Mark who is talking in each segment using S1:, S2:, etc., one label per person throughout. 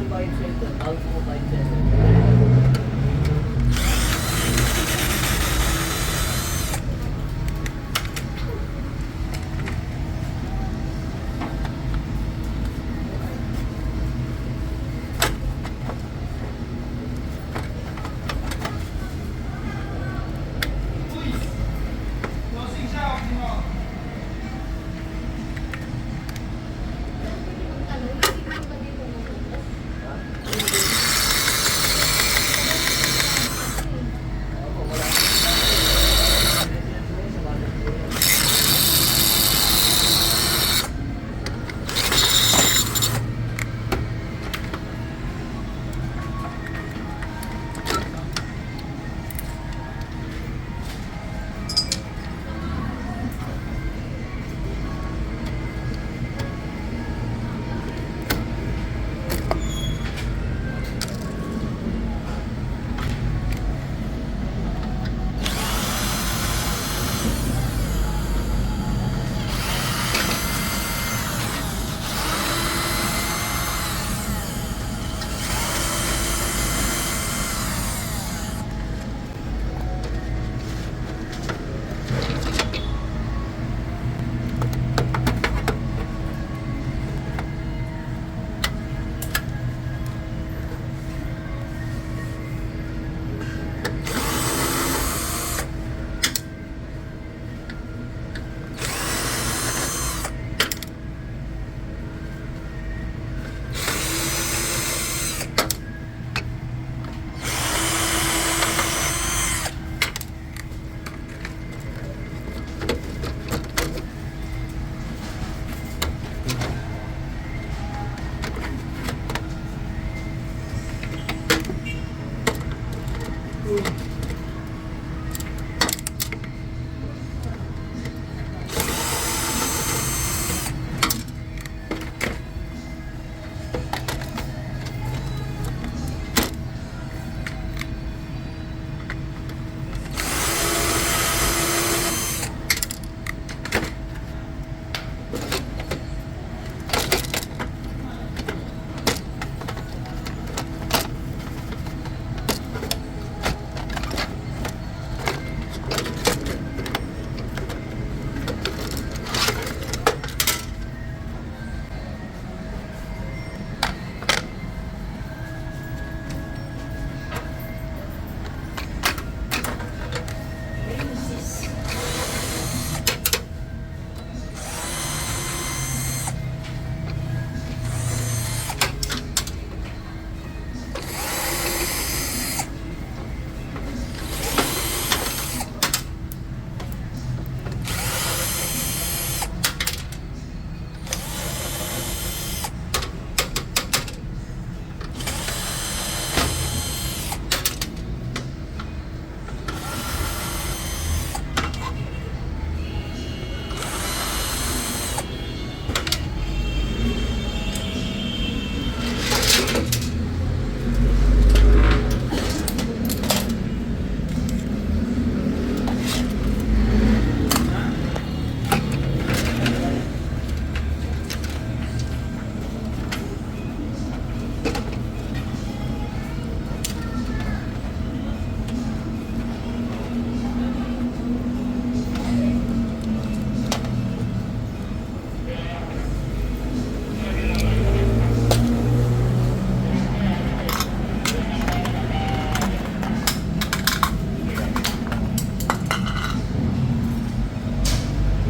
S1: 5 center. Tawag mo 5 center.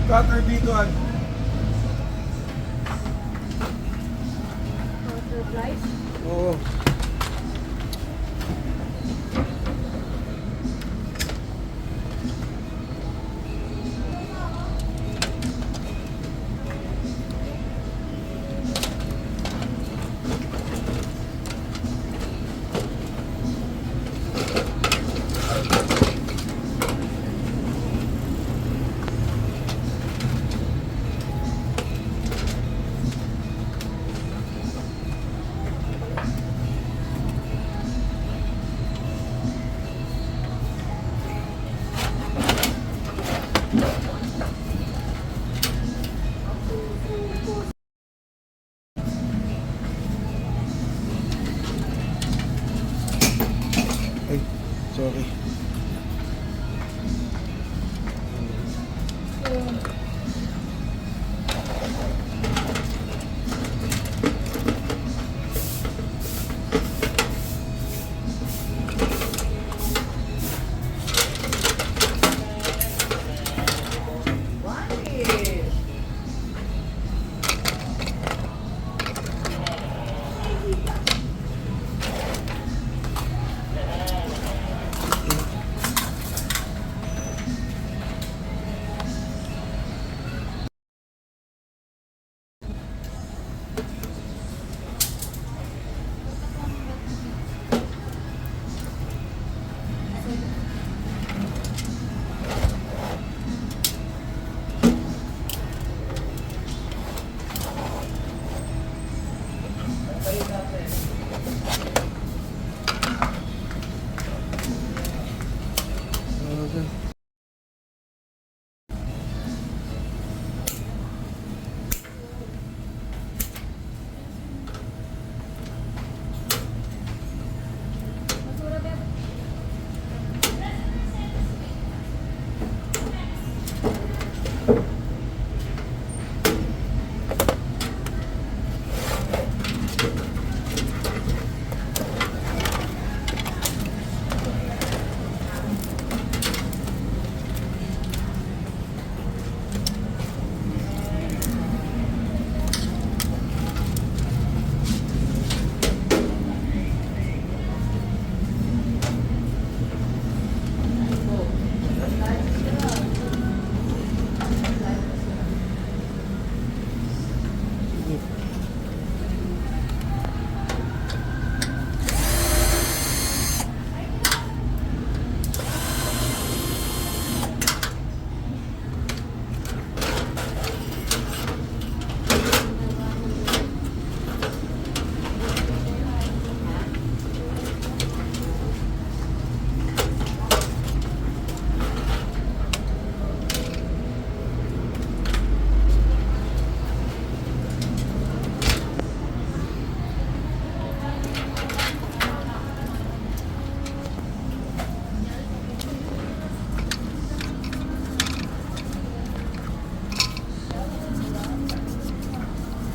S2: Cutter dito an.
S3: Butterflies?
S2: Oo. Sorry.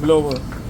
S2: Blower.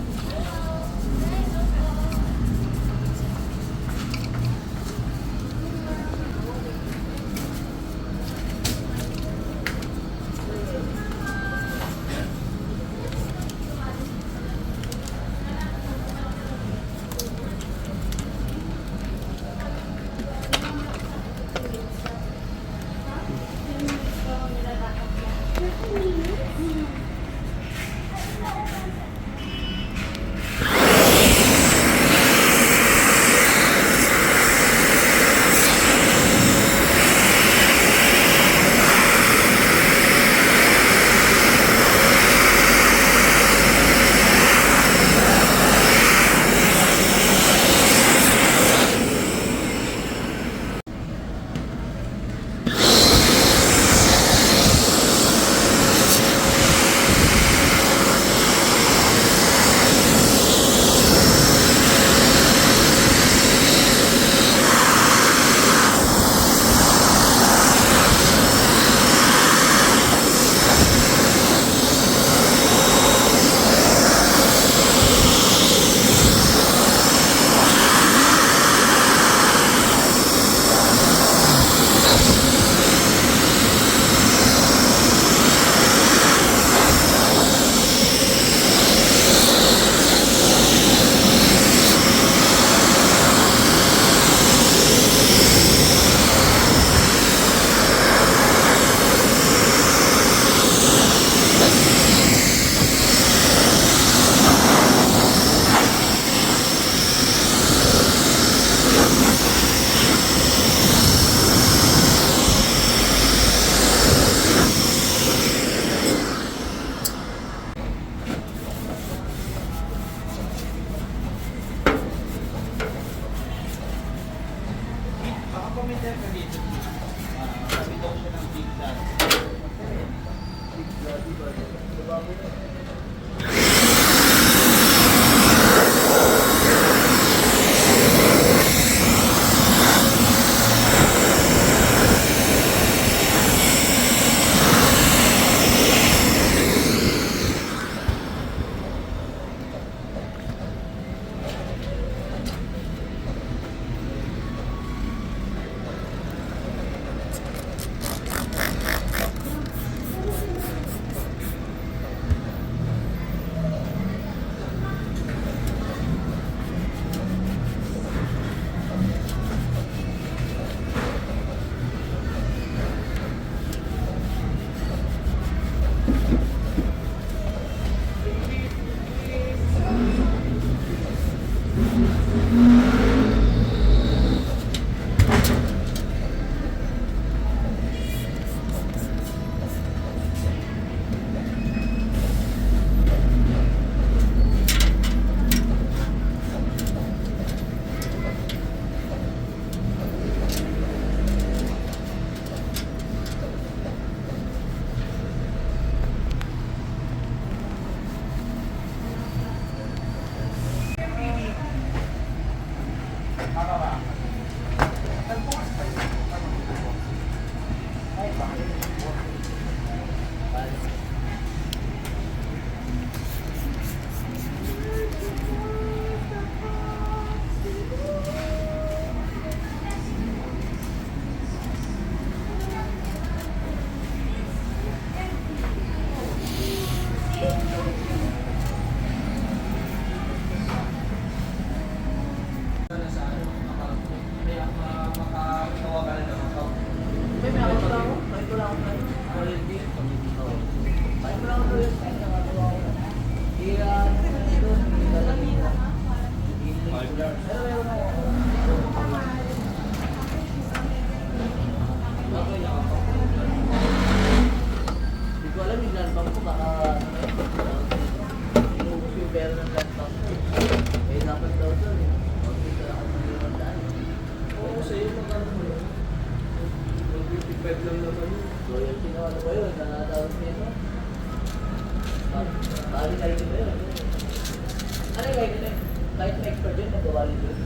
S1: Kahit may expert yun, magawa rin yun.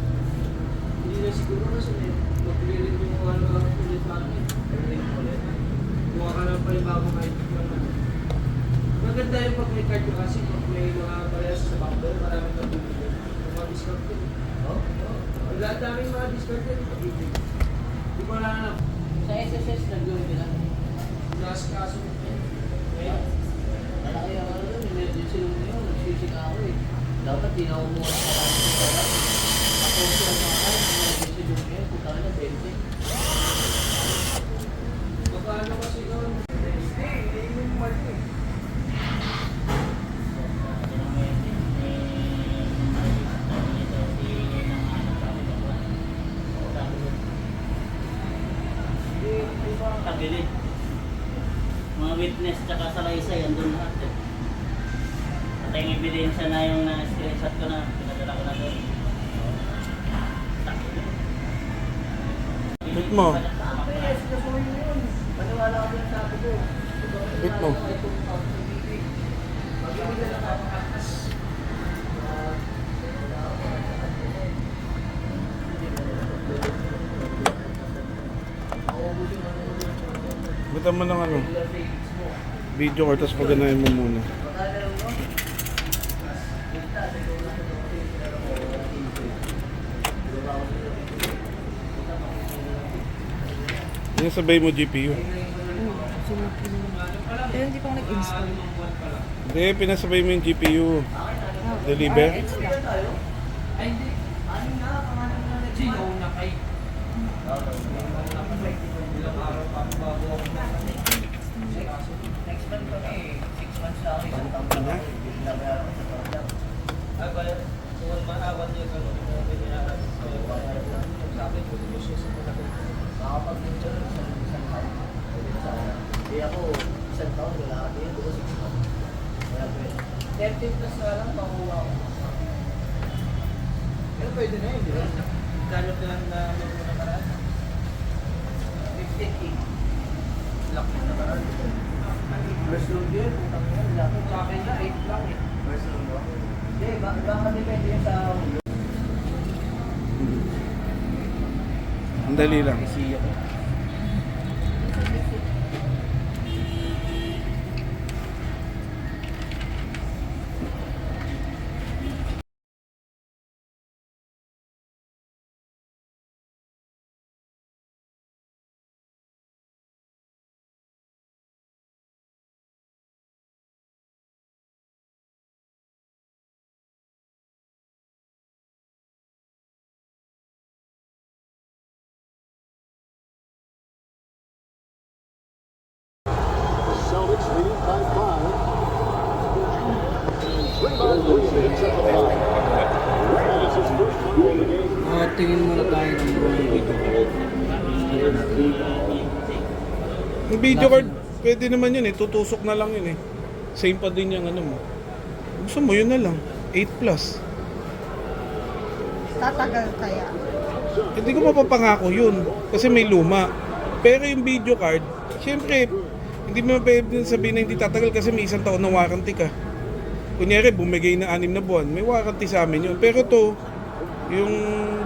S2: Hindi na siguro kasi magbili rin yung ulit natin.
S1: Everything ulit.
S2: Kuha ka na pa yung bagong kahit yung maganda yung pag may card ka kasi pag may mga parehas sa backdoor, marami kang bibili. Yung mga discount yun.
S1: Oh? Oh.
S2: Ang daming mga discount yun, pag-ibig. Di ko na alam.
S1: Sa SSS, nag-gawin nila.
S2: Nasa kaso mo.
S1: Kaya, malaki ang ano doon, emergency room na yun, nagsisik ako eh. Dapat di na ako muna sa kaso ko pala. Ako siya sa akin, emergency room na yun, punta ka na 20.
S2: Magkano kasi yun? Hindi yung mali.
S3: Tagilid. Mga witness tsaka salaysay, andun lahat eh. At yung ebidensya na yung na-screenshot ko na, pinadala ko na doon. Tagilid.
S4: Bit mo.
S1: Yes, kasuhin mo yun. Maniwala ka din sa akin ko.
S4: Bit mo.
S2: Pag-ibig na nakakakas.
S4: Buta mo ng ano, video or tapos paganahin mo muna. Yung sabay mo GPU.
S5: Pero hindi pa ako nag-install.
S4: Hindi, pinasabay mo yung GPU. Deliver?
S5: It's lang.
S2: Ay, hindi. Ano na, pangalan na na Gino na kay. Ilang araw pa bago ako na.
S1: Next month kami, 6 months sa akin. Isang taon na ako. Binabayaran ko sa taon lang.
S2: Ay, ba yan? So, 1 year ka nung binayaran. So, sa akin, kung siya sa mga
S1: Makapag-picture ng isang taon. Pwede sa akin. Hindi ako, isang taon, wala ka din. Ako 6 months. Wala pwede. 30 plus na lang, makuha ko.
S2: Pero pwede na yun, di ba? Gano'n lang na magmuna karaan.
S1: 15K.
S2: Laki na karaan.
S1: First room yun, putang yun. Laki.
S2: Sa akin na, 8 lang eh.
S1: First room mo? Hindi, baka depende yun sa ulo.
S4: Ang dali lang.
S1: Isiyo ko.
S6: Celtics lead by 5. Draymond Green hits at the line. That is his first one in the game.
S2: Tingin muna tayo ng mga video.
S4: Yung video card, pwede naman yun eh. Tutusok na lang yun eh. Same pa din yung ano mo. Gusto mo yun na lang. 8 plus.
S5: Tatagal kaya.
S4: Hindi ko mapapangako yun. Kasi may luma. Pero yung video card, syempre, hindi mo pwede sabihin na hindi tatagal kasi may 1 taon na warranty ka. Kunyari, bumigay na 6 na buwan, may warranty sa amin yun. Pero to, yung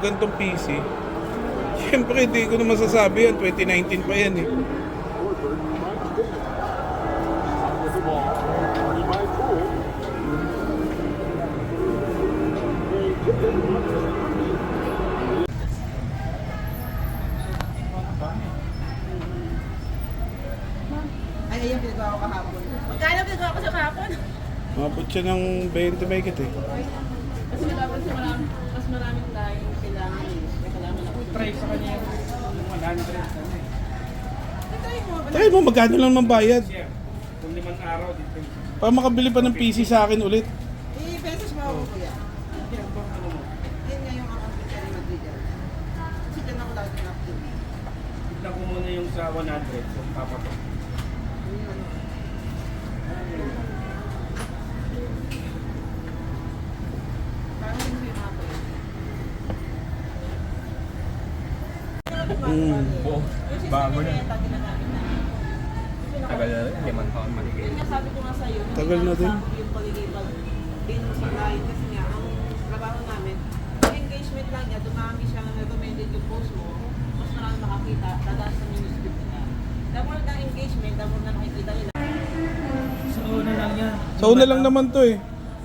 S4: gantong PC, syempre hindi ko na masasabi yan. 2019 pa yan eh.
S6: Horford finds Dennis. With the ball. Guarded by Poole. They kick it up.
S5: Ay, ayun, pinagawa ko kahapon. Magkano pinagawa ko sa kahapon?
S4: Mabot siya ng 20 may kit eh.
S7: Kasi dapat sa mas maraming tayong kailangan eh. May kailangan ako.
S2: Try sa kanya yung 100 ano eh.
S5: Try mo.
S4: Try mo, magkano lang mambayad.
S2: Share. Kung 5 araw, dito.
S4: Para makabili pa ng PC sa akin ulit.
S5: I-pesos mo ako kuya.
S2: Yan ba ano mo?
S5: Yan nga yung account ko kaya Madrid. Kasi dyan ako lagi na-active.
S2: Tignan ko muna yung sa 100 kung papatok.
S5: Parang hindi yung ako eh.
S8: Bago na.
S5: Tagal
S8: Tagal na rin, 5 taon maligay.
S7: Yun nga sabi ko nga sa'yo.
S4: Tagal na din.
S7: Yung pagiging din sa client kasi nga, ang trabaho namin, post mo, mas marami makakita, dadaan sa newsfeed nila. The more na engagement, the more na nakikita nila.
S2: Sa una lang yan.
S4: Sa una lang naman to eh.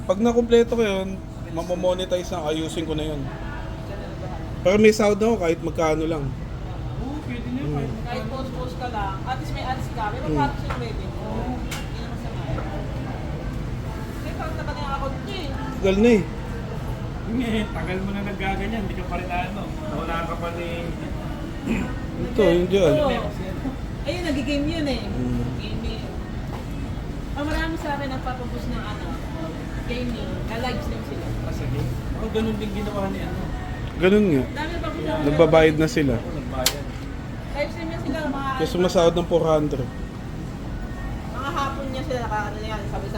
S4: Pag nakumpleto ko yun, mamomonetize na, ayusin ko na yun. Pero may sahod ako kahit magkano lang.
S2: Oo, pwede na yun.
S7: Kahit post-post ka lang, at least may ads ka, may papasok siya revenue. Hindi naman sa mga. Kasi parang naman yung account niya eh.
S4: Tagal na eh.
S2: Tagal mo na naggaganyan, hindi ka pa rin ano. Wala ka pa ni...
S4: Ito, yun dyan.
S7: Oo. Ayun, nag-game yun eh. Gaming. Marami sa akin nagpapapost ng ano, gaming, na-live stream sila.
S2: Sige. Ako ganun din ginawa ni ano.
S4: Ganun nga.
S7: Dami pa po
S4: Nagbabayad na sila.
S2: Nagbayan.
S7: live stream yan sila, mga,
S4: Kaya sumasahod ng 400.
S7: mga hapon niya sila, ano yan, sabi sa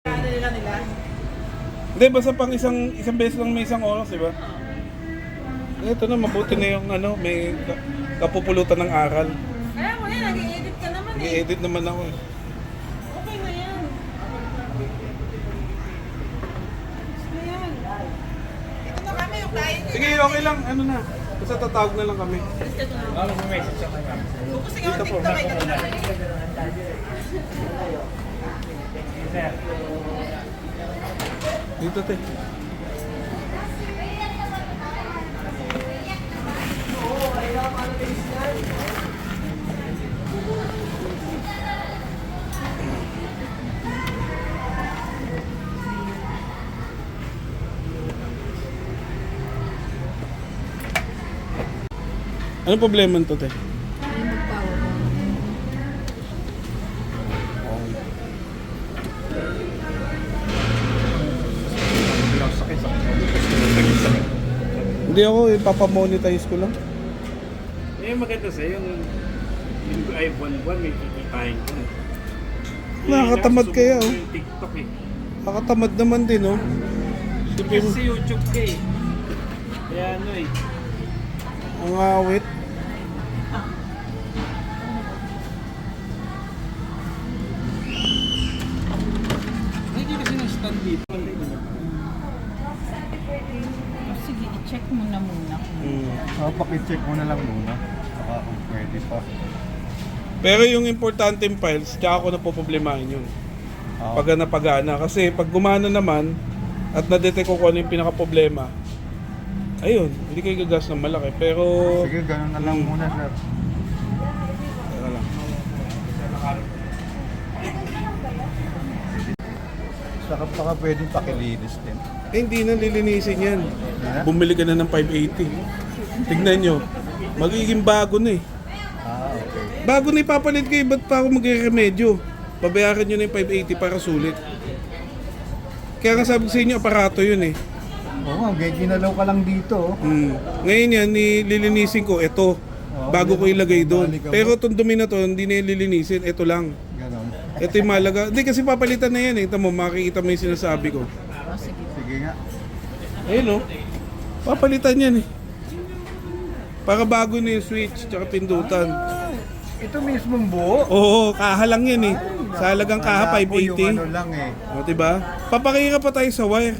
S7: ano nila.
S4: Hindi, basta pang isang beses lang may isang oras, di ba? Ito na, mabuti na yung ano, may kapupulutan ng aral.
S7: Kaya mo yan, nag-i-edit ka naman eh.
S4: Nag-edit naman ako eh.
S7: Okay na yan. Gusto na yan.
S5: Ito na kami, yung client.
S4: Sige, okay lang. Ano na. Basta tatawag na lang kami.
S7: Gusto ko na.
S2: Ako mag-message ako na.
S5: Focusing on TikTok ay kanina.
S2: Sir.
S4: Dito, te. Ano problema nito, te? Hindi ako, ipapamonetize ko lang.
S2: Eh, maganda sa'yo yung iPhone 1, may kikitain ko.
S4: Nakakatamad kaya, oh.
S2: Yung TikTok eh.
S4: Nakatamad naman din, oh. Siyempre,
S2: Kasi sa YouTube ka eh. Kaya ano eh.
S4: ang awit.
S2: Hindi kasi ng stand dito.
S7: Sige, i-check mo na muna.
S8: Pakicheck mo na lang muna. Saka kung pwede pa.
S4: Pero yung importanteng files, tsaka ako napoproblemahin yun. Pag napagana. Kasi pag gumana naman, at na-detect ko kung ano yung pinaka-problema, ayun, hindi kayo gagas ng malaki. Pero,
S8: Sige, ganun na lang muna, sir.
S4: teka lang.
S8: Saka baka pwedeng pakilinis din.
S4: Eh, hindi na lilinisin yan.
S8: Ha?
S4: Bumili ka na ng 580. Tignan nyo, magiging bago na eh.
S8: Okay.
S4: Bago na ipapalit kayo, ba't pa ako magre-remedyo? Babayaran nyo na yung 580 para sulit. Kaya nga sabi ko sa inyo, aparato yun eh.
S8: Oo nga, ginalaw ka lang dito.
S4: Ngayon yan, nililinisin ko, ito. Bago ko ilagay doon. Pero itong dumi na to, hindi na lilinisin, ito lang.
S8: Ganon.
S4: Ito yung malaga. Hindi kasi papalitan na yan eh. Ito mo, makikita mo yung sinasabi ko.
S8: Sige nga.
S4: Ayun oh. Papalitan yan eh. Para bago na yung switch, tsaka pindutan.
S8: Ito mismong buo.
S4: Oo, kaha lang yan eh. Sa halagang kaha,
S8: Kala ko yung
S4: 580.
S8: ano lang eh.
S4: O, diba? Papakira pa tayo sa wire.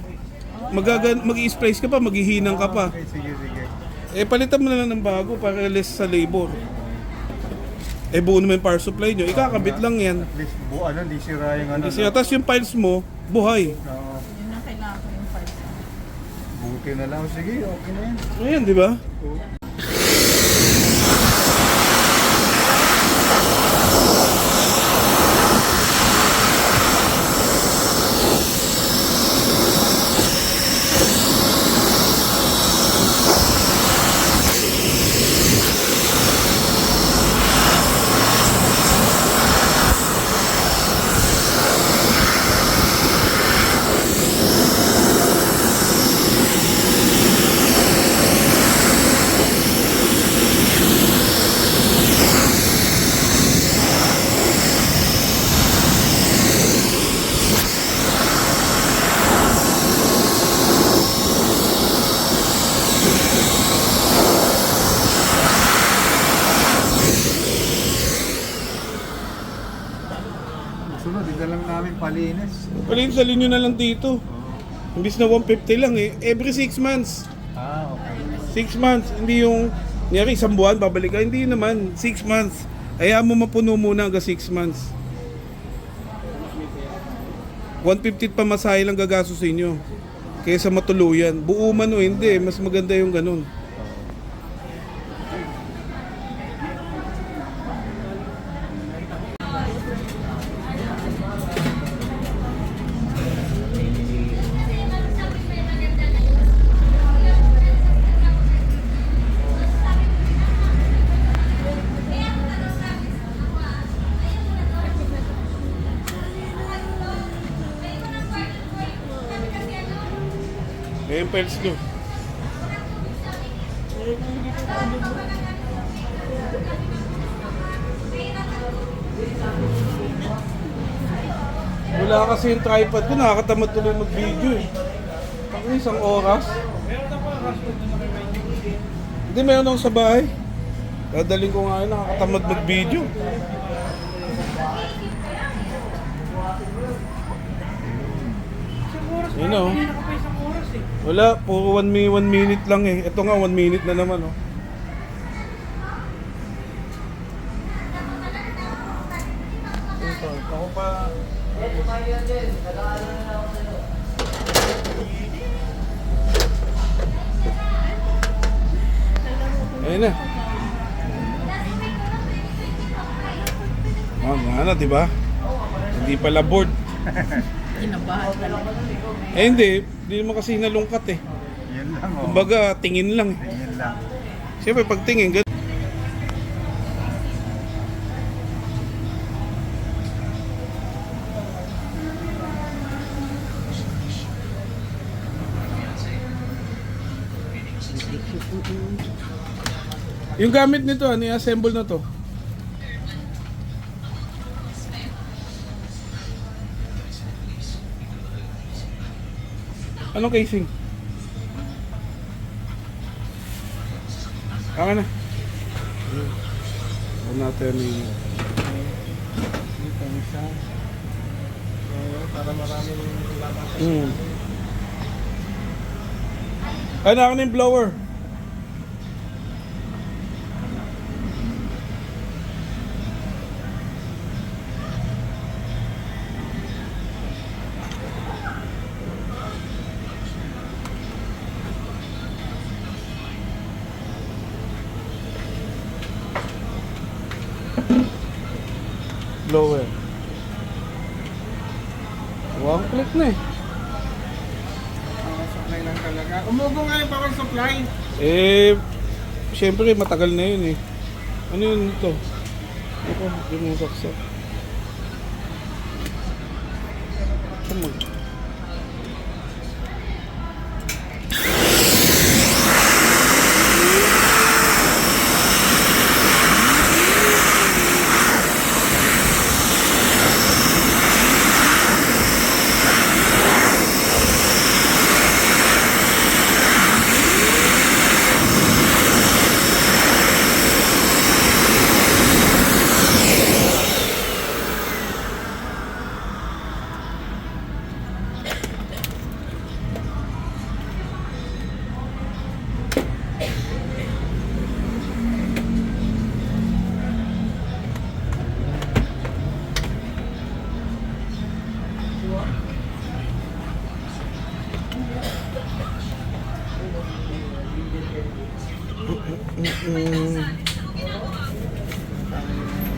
S4: Mag-i-splice ka pa, maghihinang ka pa.
S8: Okay, sige, sige.
S4: Eh, palitan mo na lang ng bago para less sa labor. Eh, buo naman yung power supply nyo. Ikakabit lang yan.
S8: At least buo, ano, di sira yung ano.
S4: Kasi tapos yung files mo, buhay.
S8: Oo.
S7: Yun ang kailangan ko yung first.
S8: Buti na lang. Sige, okay na yan.
S4: Ayan, di ba? Palinsalin nyo na lang dito. Imbis na 150 lang eh. Every 6 months.
S8: Okay.
S4: 6 months. Hindi yung, niyari isang buwan, babalik ka. Hindi naman. 6 months. Hayaan mo mapuno muna hanggang 6 months. 150 pa masahe lang gagastusin nyo. Kaysa matuluyan. Buo man o hindi. Mas maganda yung ganun. Eh, yung pearls nyo. Wala kasi yung tripod ko, nakakatamad tuloy mag-video eh. Ako isang oras. Hindi, meron ako sa bahay. Dadaling ko nga yun, nakakatamad mag-video. Yun o. Wala, puro 1 minute lang eh. Ito nga, 1 minute na naman oh. Ito, ako pa. Ayun na. Nga na, diba? Hindi pala board.
S7: Kinabahan talaga.
S4: Eh hindi naman kasi nalungkat eh.
S8: Yan lang oh.
S4: Kumbaga, tingin lang eh.
S8: Yan lang.
S4: Siyempre, pag tingin, ganun. Yung gamit nito, ano yung assemble na to? Anong casing? Akin na. Huwag natin yung...
S2: Dito isa. Para maraming labasan.
S4: Ano, akin na yung blower. Blower. One click na eh.
S2: Supply lang talaga. Umugo nga yung power supply.
S4: Eh, syempre matagal na yun eh. Ano yun ito? Ito, yung saksak. Come on.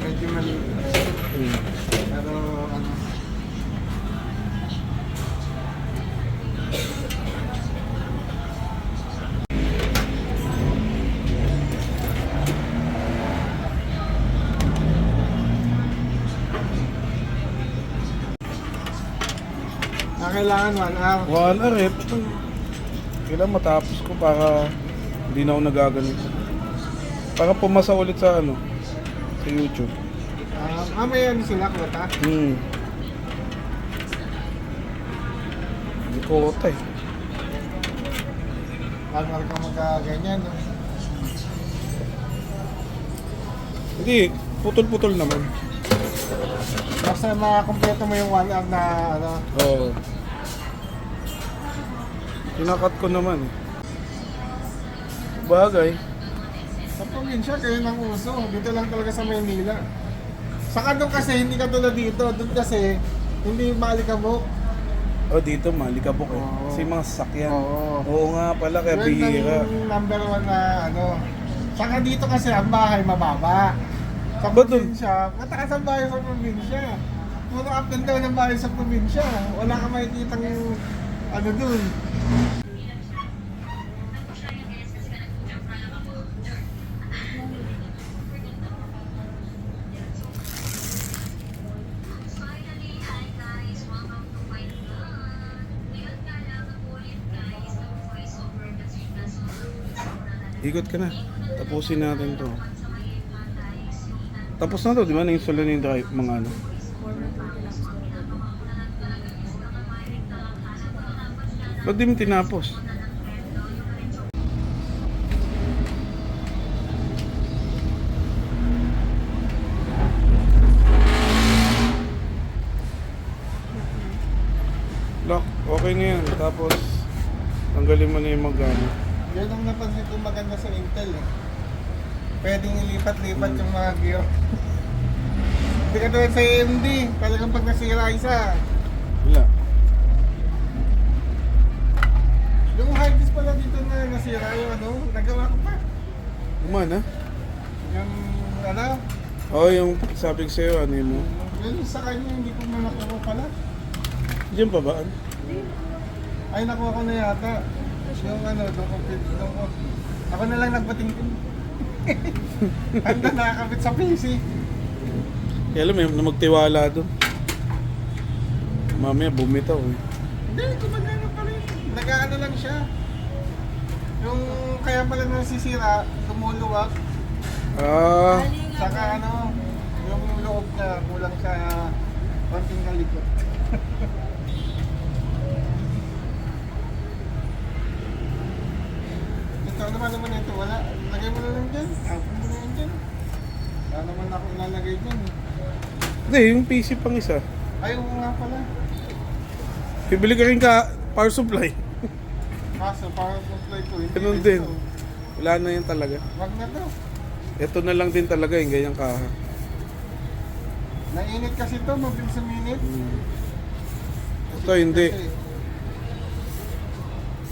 S2: Medyo mali. Pero ano. Kailangan 1 hour.
S4: 1 hour eh. Kailangan matapos ko para hindi na ako nagaganito. Para pumasa ulit sa ano, sa YouTube.
S2: May ano sila, kwata?
S4: Hindi ko kota eh.
S2: Bagal ka magkaganyan. No?
S4: Hindi, putol-putol naman.
S8: Basta makakompleto mo yung 1 hour na ano.
S4: Oo. Kinakat ko naman eh. Bagay.
S8: Sa probinsya, kayo ng uso. Dito lang talaga sa Maynila. Saka doon kasi, hindi ka tulad dito. Doon kasi, hindi malikabok.
S4: Oh, dito malikabok eh.
S8: Oo.
S4: Kasi mga sasakyan.
S8: Oo.
S4: Oo nga pala, kaya
S8: Yun
S4: bihira.
S8: ang number 1 na ano. Saka dito kasi, ang bahay mababa. Sa
S4: Ba dun?
S8: probinsya, mataas ang bahay sa probinsya. Puro up and down ang bahay sa probinsya. Wala ka makikita ng ano dun.
S4: Ikot ka na. Tapusin natin to. Tapos na to, di ba? Na-install na yung drive, mga ano. Ba't di mo tinapos? Lock, okay na yan. Tapos, tanggalin mo na yung mag-ano.
S8: Yan ang napansin ko maganda sa Intel eh. Pwedeng ilipat-lipat yung mga gear. Hindi ka tulad sa AMD, talagang pag nasira isa.
S4: Wala.
S8: Yung hard disk pala dito na nasira yung ano, nagawa ko pa.
S4: Umana?
S8: Yung ano,
S4: Oo, yung sabi ko sa'yo, ano yun mo?
S8: yun sa kanya hindi ko na nakuha pala.
S4: Diyan pa ba?
S8: Ay nakuha ko na yata. Yung ano, doon ko. Ako na lang nagpatingin. Handa nakakabit sa PC.
S4: Kaya alam, may magtiwala doon. Mamaya bumitaw eh.
S8: Hindi, gumagana pa rin. Nag-ano lang siya. Yung kaya pala nasisira, lumuluwag.
S4: Ah,
S8: Saka ano, yung loob niya kulang sa konting kalikot. Ito naman ito, wala. Lagay mo na lang dyan. Tapon mo na yan dyan. Wala naman ako ilalagay dyan.
S4: hindi, yung PC pang isa.
S8: Ayaw ko nga pala.
S4: Bibili ka rin ka power supply.
S8: Kaso, para supply ko. Hindi
S4: Ganun
S8: ito.
S4: din. Wala na yan talaga.
S8: Wag na to.
S4: Ito na lang din talaga yung ganyang kaha.
S8: Nainit kasi to, mabilis sa minute.
S4: Ito hindi.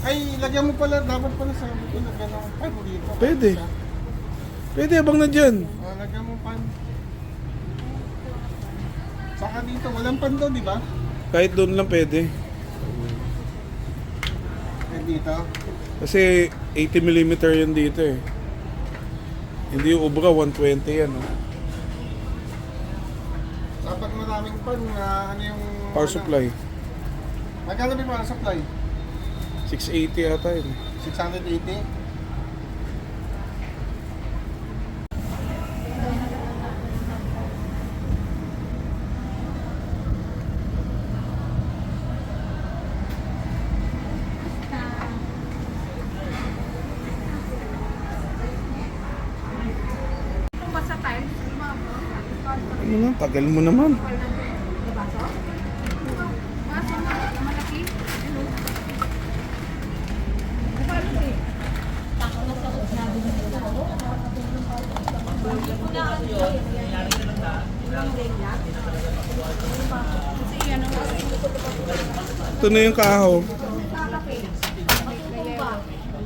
S8: Ay, lagyan mo pala, dapat pala sa ko na gano'n pan dito.
S4: Pwede. Pwede abang na dyan.
S8: Lagyan mo pan. Saka dito, walang pan doon, di ba?
S4: Kahit doon lang pwede.
S8: Eh, dito.
S4: Kasi 80mm yan dito eh. Hindi yung ubra, 120 yan. Oh.
S8: Kapag maraming pan, ano yung...
S4: Power supply.
S8: Magkano ba yung power supply?
S4: 680 ata yun.
S8: 680?
S4: Ano na, tagal mo naman. Ito na yung kaho.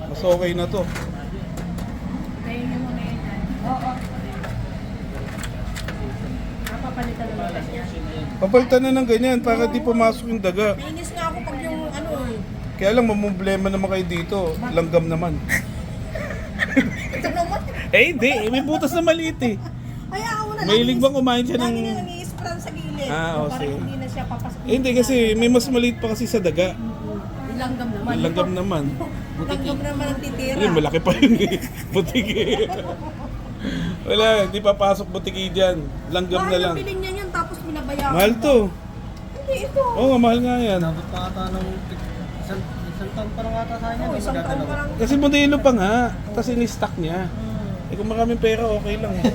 S4: Mas okay na to. Papalitan na ng ganyan para di pumasok yung daga.
S5: Inis nga ako pag yung ano eh.
S4: Kaya lang mamumblema naman kayo dito. Langgam naman.
S5: Ito naman.
S4: Eh hindi, may butas na maliit eh.
S5: Kaya ako na
S4: Mahilig bang kumain siya
S5: Lagi
S4: ng...
S5: na nang-i-spray sa gilid.
S4: Ah,
S5: Parang
S4: sige.
S5: hindi na siya papasok.
S4: Eh, hindi kasi may mas maliit pa kasi sa daga.
S5: Yung langgam naman.
S4: Yung langgam naman.
S5: Langgam naman ang titira.
S4: Yun, malaki pa yun eh. Butiki. Wala, hindi papasok butiki dyan. Langgam na
S5: Mahal
S4: lang.
S5: ang piling niya yun tapos binabayaran.
S4: Mahal to.
S5: Hindi ito.
S4: Oo nga, mahal nga yan.
S2: Dapat pa ata ng isang taon pa lang ata sa kanya.
S5: Oh, isang taon pa lang.
S4: Kasi modelo pa nga. Tapos in-stock niya. Eh kung maraming pera, okay lang eh.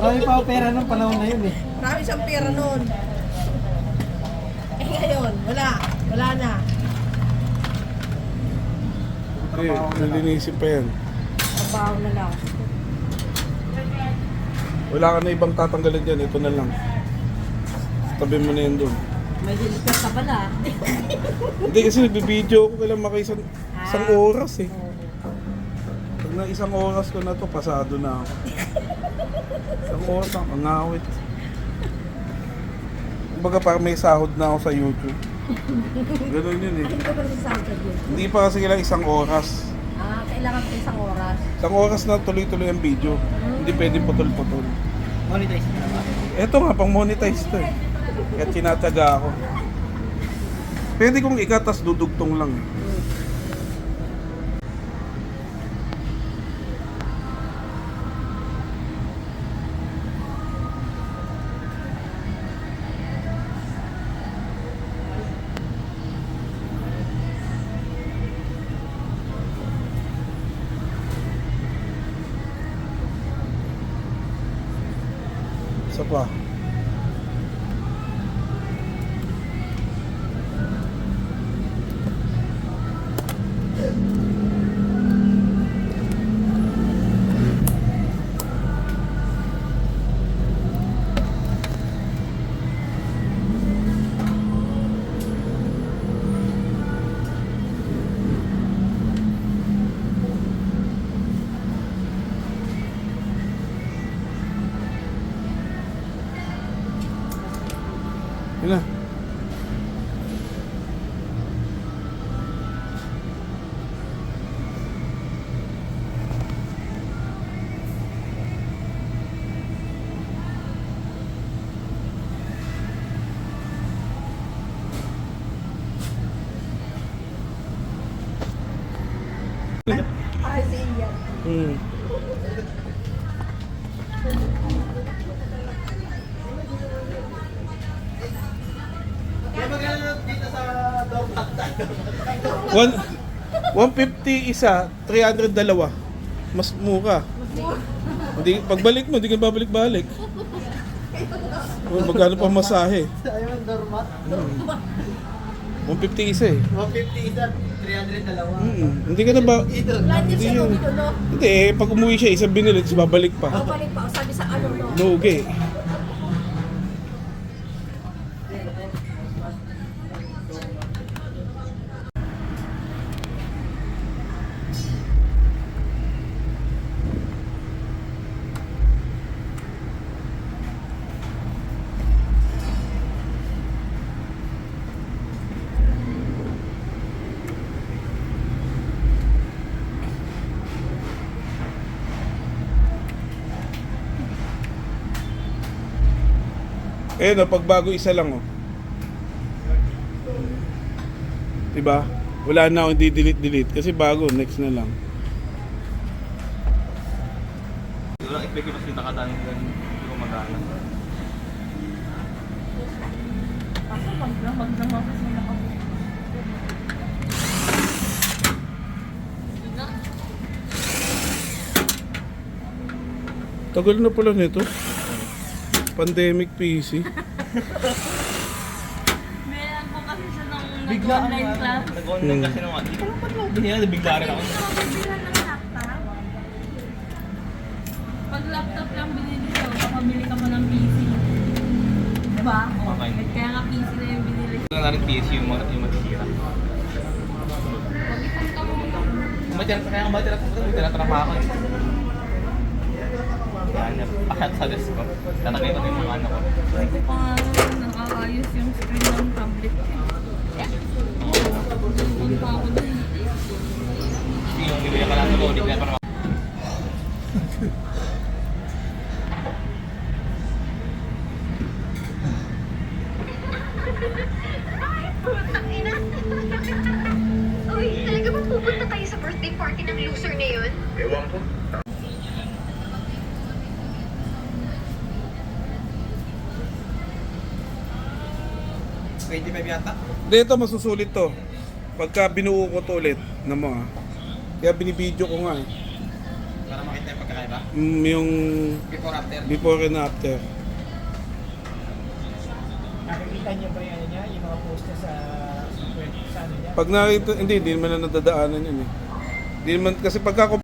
S2: Marami pa ako pera ng panahon na yun eh.
S5: Marami siyang pera noon. Eh ngayon, wala. Wala na.
S4: Eh, nalinisip pa yan.
S5: Trabaho na lang.
S4: Wala ka na ibang tatanggalin dyan, ito na lang. Tabi mo na yan doon.
S5: May dilikas ka pala.
S4: Hindi kasi nagbibideo ko, kailan isang oras eh. Pag na isang oras ko na to, pasado na ako. Isang oras ang angawit. Kumbaga parang may sahod na ako sa YouTube. Ganun yun eh.
S5: Hindi ka ba nagsasama yun?
S4: Hindi pa kasi kailangan isang oras.
S5: Ah, kailangan pa isang oras.
S4: Isang oras na tuloy-tuloy ang video. Hindi pwedeng putol-putol.
S2: Monetize na ba?
S4: Eto nga, pang monetize to eh. Kaya tinataga ako. Pwede kong ikatas dudugtong lang eh. Isa pa. Yun na.
S5: Ay, si Ian.
S4: Hmm.
S2: Kaya magkano dito sa dog tag tayo?
S4: 150 isa, 300 dalawa. Mas mura. Hindi, pagbalik mo, hindi ka babalik-balik. Oh, magkano pa masahe?
S2: Ayaw ang dormat.
S4: 150 isa eh.
S2: 150 isa, 300 dalawa.
S4: Hindi ka na ba...
S2: Dito.
S5: Lagi
S4: Hindi
S5: siya
S4: yun.
S5: dito, no?
S4: Hindi eh, pag umuwi siya, isang binili, tapos babalik pa.
S5: Babalik pa. O sabi sa ano, no?
S4: Lugi. Eh no, pagbago isa lang oh. Diba? Wala na akong di-delete kasi bago, next na lang.
S9: Walang effect yung kita katang hindi ko magana.
S7: Ako magdamag naman kasi nakapagod.
S4: Tagal na pala nito. Pandemic PC.
S7: Meron po kasi siya nung
S2: Biglaan
S7: nag-online
S2: nga.
S7: class.
S9: Nag-online kasi naman. Hindi ko lang pala binila, bigla rin ako.
S7: Hindi ko mabibilan ng laptop. Pag laptop lang binili ko, makabili ka pa ng PC. Diba? O,
S9: Okay.
S7: kaya nga PC na yung binili.
S9: Wala na rin PS yung matisira. Kaya nga ba tinatira pa ako eh. Kaya pakat sa desk ko. Tatagay ko na yung mga ano ko.
S7: Hindi ko pa nga nakakayos yung screen ng tablet ko. Punta ako dun.
S9: Yung bibili ka lang ko, hindi ko na parang
S10: Uy, talaga bang pupunta kayo sa birthday party ng loser na yun?
S6: Ewan ko.
S2: yata.
S4: Dito masusulit to. Pagka binuo ko to ulit ng mga. Kaya binibideo ko nga eh.
S2: Para makita yung pagkakaiba.
S4: Yung
S2: Before after.
S4: before and after.
S2: Nakikita niyo ba yung ano niya, yung mga post niya sa ano niya?
S4: Pag nakita, hindi naman na nadadaanan yun eh. Hindi naman, kasi pagka ako...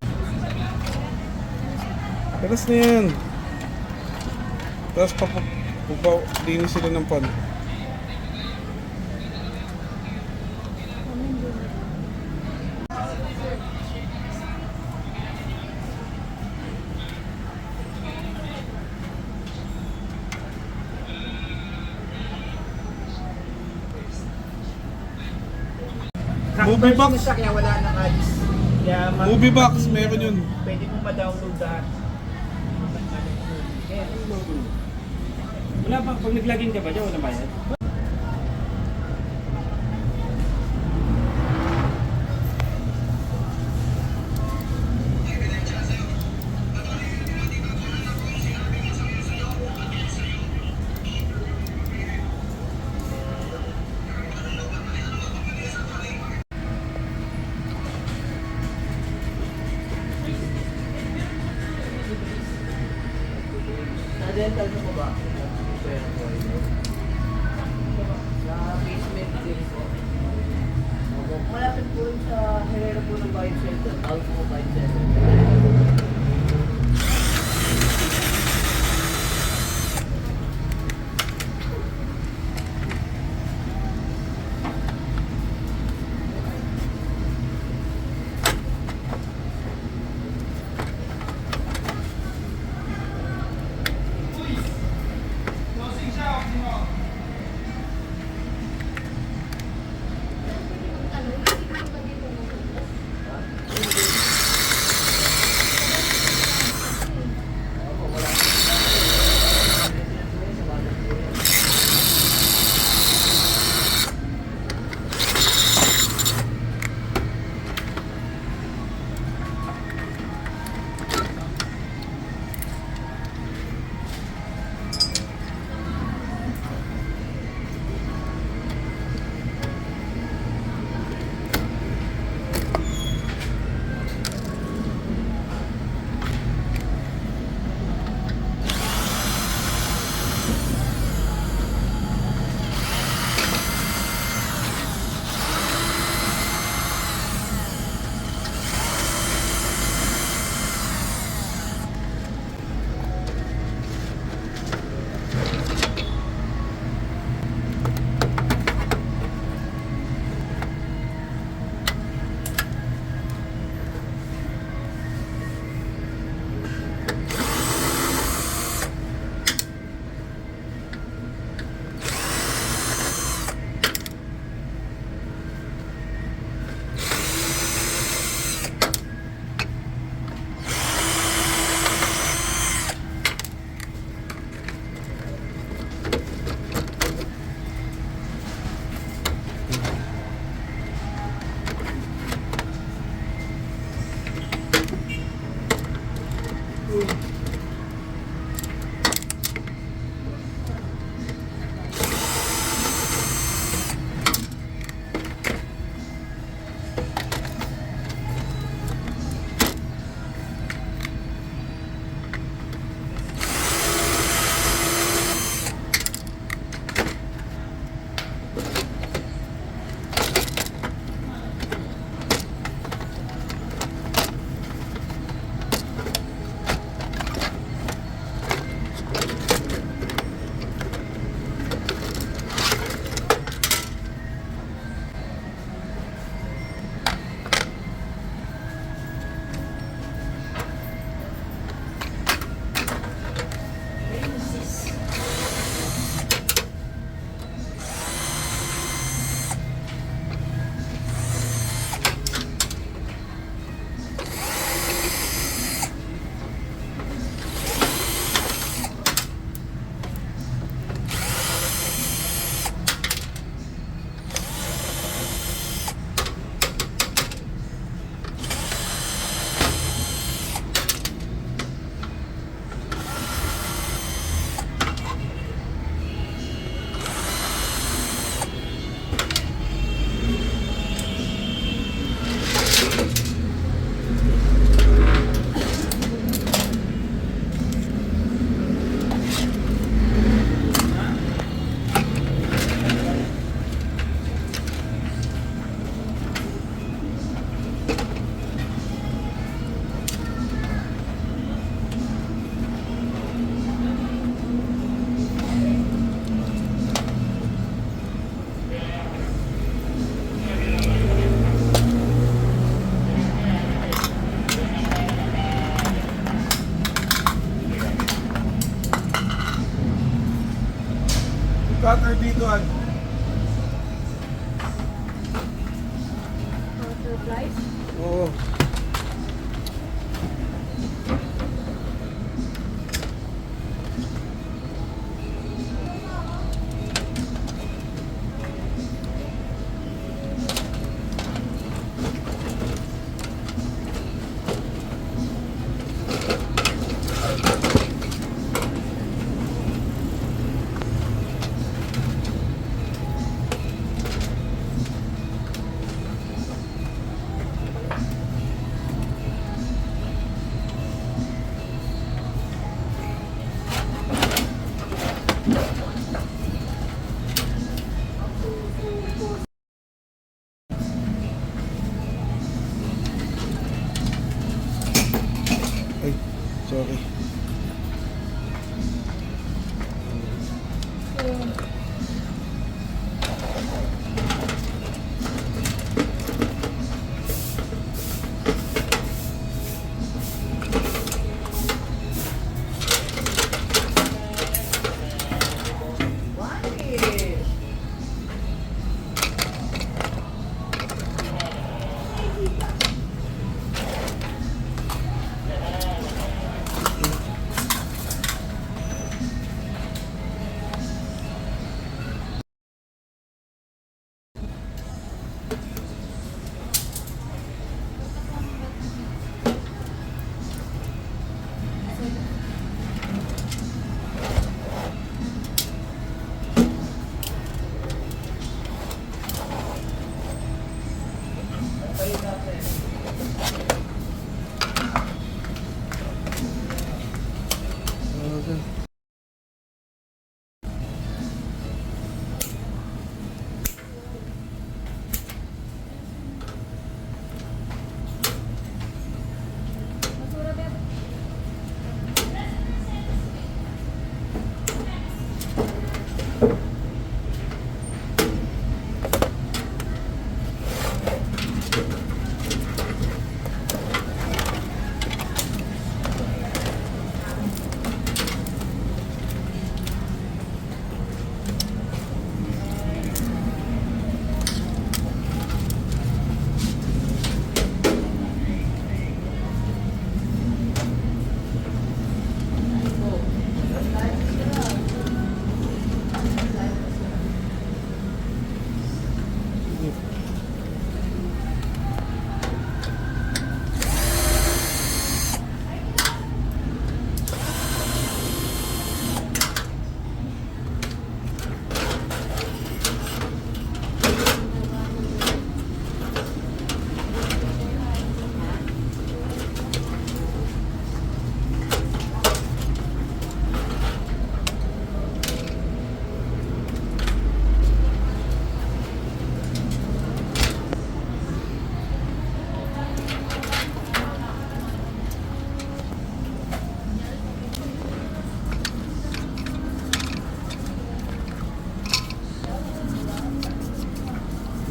S4: Taras na yan. Tapos linis sila ng pan. Movie box.
S2: Siya, kaya wala nang ads. Kaya
S4: Movie box, meron yun.
S2: Pwede mo ma-download lahat. Wala bang, pag nag-login ka ba dyan, wala bayad?
S1: Sa dental mo ba? Pwera po ito. Sa basement din po. Opo. Malapit po rin sa Herrera po ng Bite Center. Tawag po Bite Center.
S5: Butterflies?
S4: Oo. Ay, sorry.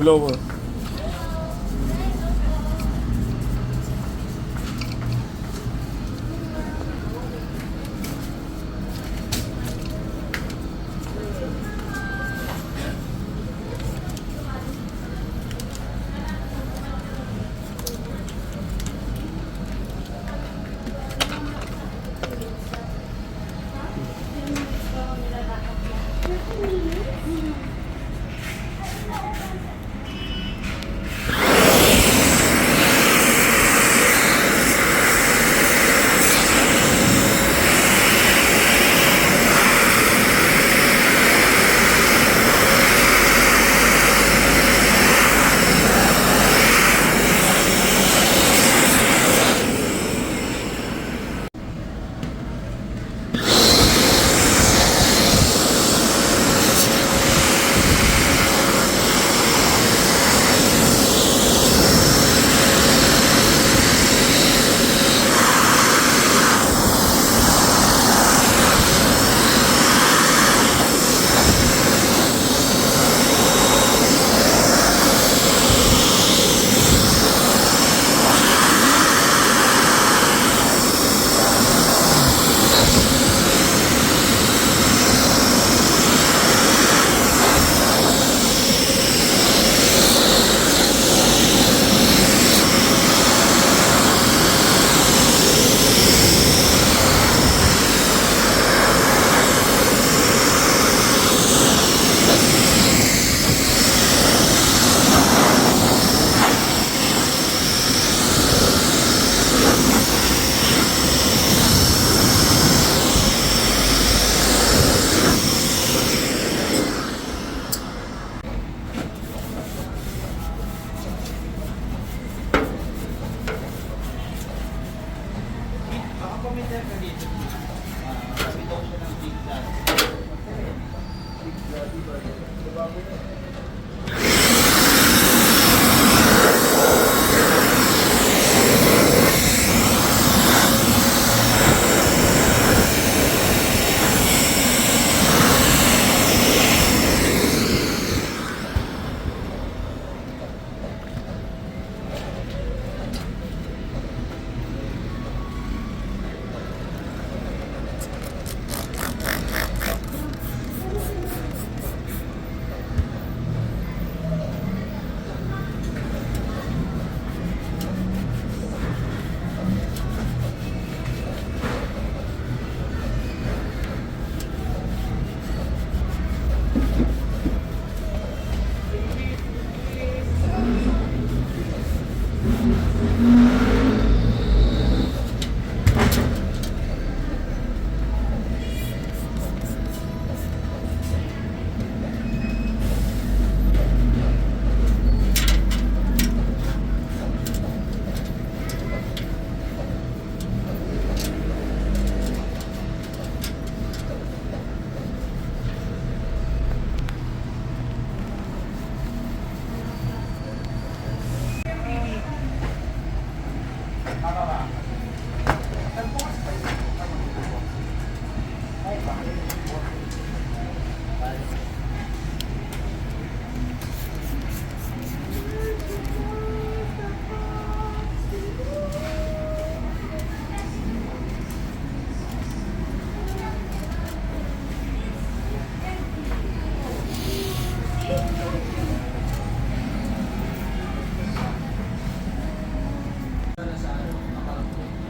S4: Blower.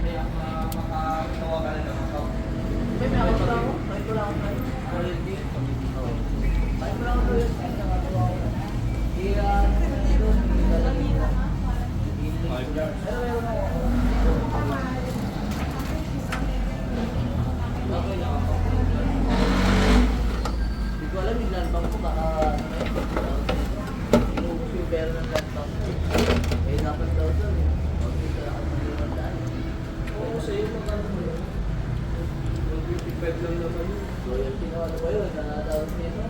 S2: Kaya makakatawa ka na naman.
S1: May ako lang ako. Kahit wala akong kahit. Kahit hindi. Kahit wala akong kahit. Kahit nakatawa ako. Hindi doon. Hindi lalagina. Pero meron ako. Okay lang ako. Hindi ko alam yung land bank ko. Baka inuubos yung pera ng land bank ko. Eh dapat daw doon. Pagkita ako ng limandaan.
S2: Oo, sa'yo magkano mo yun? 155 lang naman yun.
S1: So yung ano ba yun? Nanatawag niya no?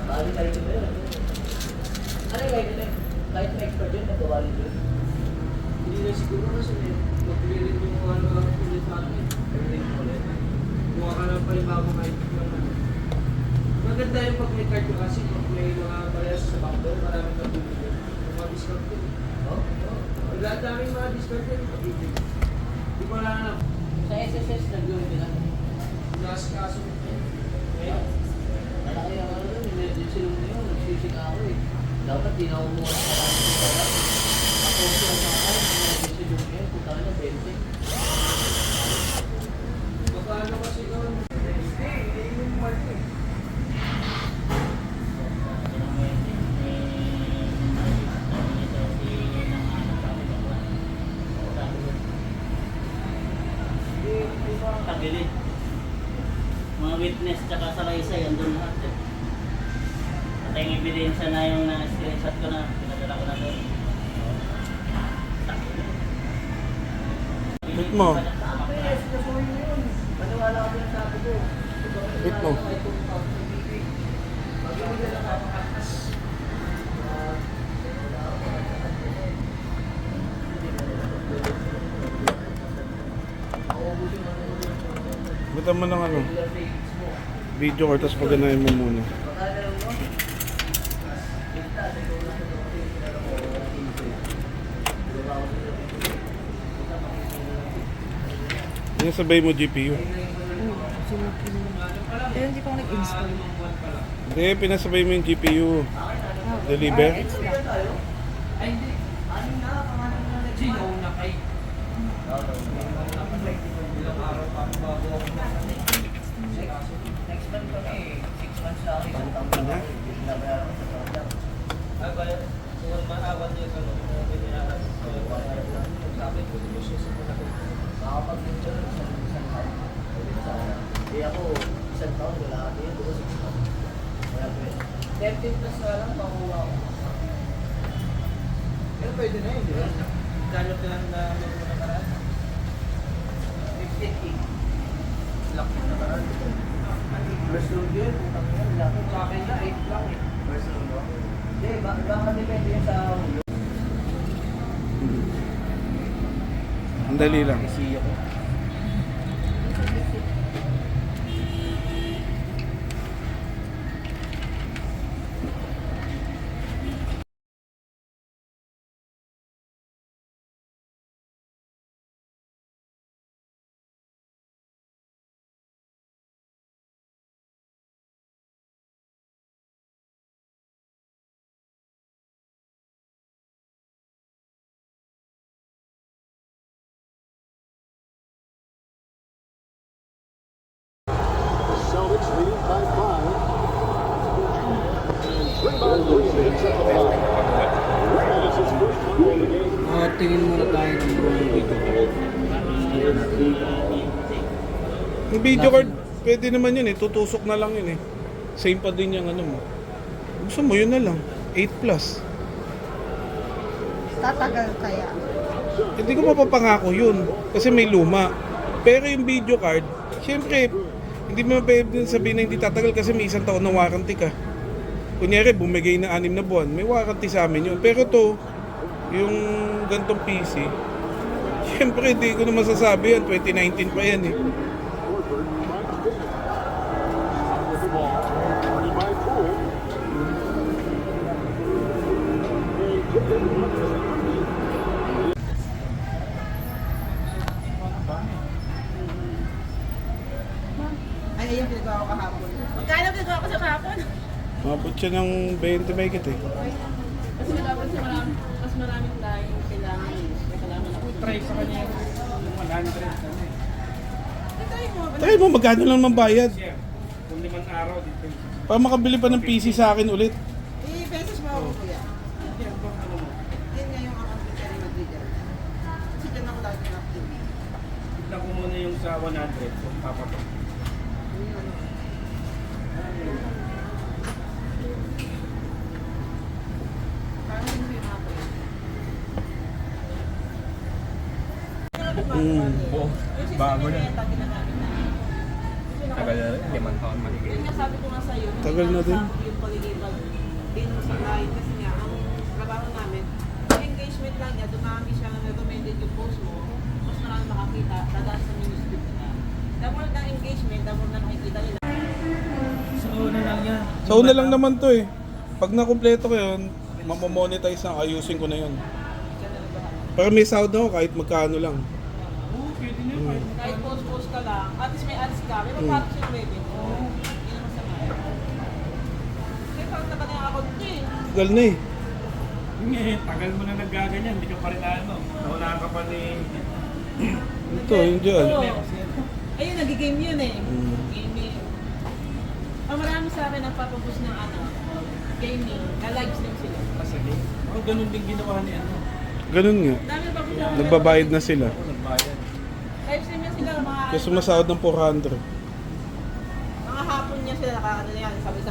S1: Bali tayo ba yun? Ano yung kahit may expert yun, nagkawali yun?
S2: Hindi na siguro kasi mag-clearin yung ano ulit natin.
S1: Everything ulit.
S2: Kuha ka ng panibagong item naman. Maganda yung pag may card ka kasi pag may mga parehas sa backdoor, maraming nabibigyan. Yung mga discount yun.
S1: Oh?
S2: Wala daming mga discount yun. Hindi ko lang alam.
S1: Sa SSS, nag-gawin nila.
S2: Last kaso nito.
S1: Malaki ang ano doon, emergency room na yun, nagsisik ako eh. Dapat di na ako muna sa kanil ko lang. Ako siya sa akin, emergency room yun, kung tayo na 20.
S2: Magkano kasi doon? Hindi yung mark eh.
S3: Tagilid. Mga witness tsaka salaysay, andun lahat eh. At yung ebidensya na yung na-screenshot ko na, pinadala ko na doon.
S4: Bit mo.
S1: Yes, nasuhin mo yun. Maniwala ko yung sabi ko.
S4: Bit mo.
S1: Magbibigyan lang ako atas.
S4: Bitan mo ng ano, video or tapos paganahin mo muna. Yung sabay mo GPU.
S5: Pero hindi pa ako nag-install.
S4: Hindi, pinasabay mo yung GPU. Deliver.
S2: Ay, hindi. Sino na kay? Ilang araw pa ako bago ako
S1: Next month kami, 6 months na ako isang taon na. Binabayaran ko sa taon lang.
S2: Ay, ba? Kung maawan niya sa mga binayaran. Sabi ko, hindi siya sa mga
S1: Makakapag-lecture rin isang taon. Eh ako, isang taon, wala ka din. Diba 6 months? Wala pwede. 13 plus na lang, makuha ko. Pero pwede na yun, di ba?
S2: Gano'n na na may mga nakaraan?
S1: 15
S2: Laki na nakaraan.
S1: First round yun, putang yun. Laki.
S2: Sa akin na, 8 lang eh.
S1: First round no? Hindi, baka depende yun sa ulo.
S4: Ang dali lang.
S1: Isiyo ko.
S6: The Celtics leading by 5. And Draymond Green hits at the line. That is his first foul of the game.
S2: Tingin muna tayo ng mga video.
S4: Yung video card, pwede naman yun eh. Tutusok na lang yun eh. Same pa din yung ano mo. Gusto mo yun na lang. 8 plus.
S5: Tatagal kaya.
S4: Hindi ko mapapangako yun. Kasi may luma. Pero yung video card, syempre, hindi mo pwede sabihin na hindi tatagal kasi may 1 taon na warranty ka. Kunyari, bumigay na 6 na buwan. May warranty sa amin yun. Pero to, yung gantong PC, siyempre hindi ko na masasabi yan, 2019 pa yan eh.
S6: Horford finds Dennis. With the ball. Guarded by Poole. They took it once.
S7: Ay, ayun, pinagawa ko kahapon. Magkano pinagawa ko sa kahapon?
S4: Mabot siya ng 20 megit eh.
S7: Kasi dapat sa mas maraming tayong kailangan eh. May kailangan ako.
S2: Try sa kanya yung 100 kasi.
S7: Try mo.
S4: Try mo, magkano lang mambayad?
S2: Siya, kung 5 araw dito.
S4: Para makabili pa ng PC sa akin ulit.
S7: Eh, pesos mo ako kuya.
S2: Yan ba ano mo?
S7: Yan nga yung account ko kaya mag-legal. Kasi dyan ako lagi na-active.
S2: Tignan ko muna yung sa 100 kung papatok.
S7: Parang hindi yung ako eh.
S9: Bago na.
S7: Tagal
S9: na rin, 5 taon maligay.
S7: Yun nga sabi ko nga sa'yo,
S4: Tagal na din.
S7: Yung paligipag din sa line kasi nga, ang trabaho namin, yung engagement lang niya, dumami siya na recommended yung post mo, mas marami makakita, dadaan sa newsfeed nila. The more na engagement, the more na nakikita nila.
S2: So, una lang yan.
S4: Sa una lang naman to eh. Pag nakumpleto ko yun, mamomonetize na, ayusin ko na yun. Para may sahod ako kahit magkano lang.
S2: Oo, pwede nyo.
S7: Kahit post ka lang, at least may ads ka, may papasok siya revenue. Hindi naman masama. Kasi parang tagal na yung account ko eh.
S4: Tagal na eh.
S2: Tagal mo na naggaganyan, hindi ka pa rin ano. Naunahan ka pa ni...
S4: Ito, yun dyan.
S7: Oo. Ayun, nag-game yun eh. Game yun. Ang marami sa akin nagpapabus ng ano, gaming, na-live stream sila.
S2: Sige. Oh, ganun din ginawa ni ano.
S4: Ganun nga.
S7: Dami pa po siya.
S4: Nagbabayad na sila.
S2: Nagbayad.
S7: Live stream niya sila, mga,
S4: Kasi sumasahod ng 400.
S7: mga hapon niya sila nakakano na yan. Sabi sa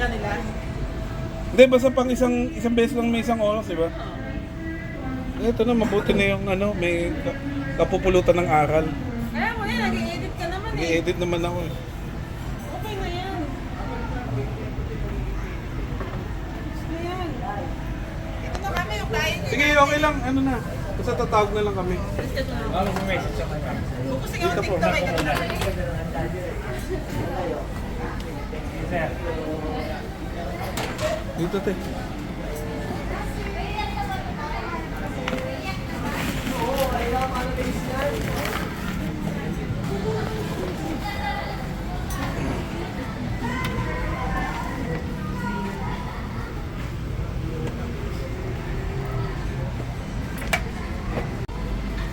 S7: nila.
S4: Hindi, basta pang isang beses lang may isang oras, di ba? Ito na, mabuti na yung ano, may kapupulutan ng aral.
S7: Kaya mo yan, nag-i-edit ka naman eh.
S4: Nag-edit naman ako eh.
S7: Okay na yan. Gusto yan. Ito na kami, yung client.
S4: Sige, okay lang. Ano na. Basta tatawag na lang kami.
S2: Ano mo message sa kanya?
S7: Focus nga ang TikTok ay ganun lang.
S2: Sir.
S4: Dito, te.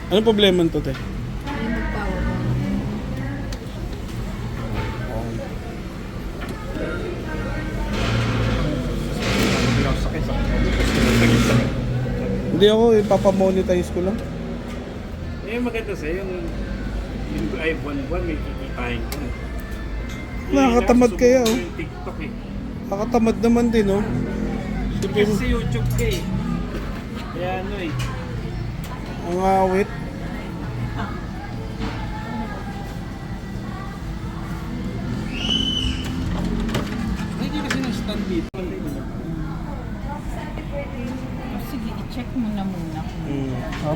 S4: Anong problema nito, te? Hindi ako, ipapamonetize ko lang.
S2: Eh, maganda sa'yo yung ay buwan-buwan may kikitain ko.
S4: Nakakatamad kaya, oh.
S2: Yung TikTok eh.
S4: Nakatamad naman din, oh.
S2: Kasi sa YouTube ka eh. Kaya ano eh.
S4: Ang awit.
S2: Hindi kasi na-stand dito.
S7: Sige, i-check mo na muna.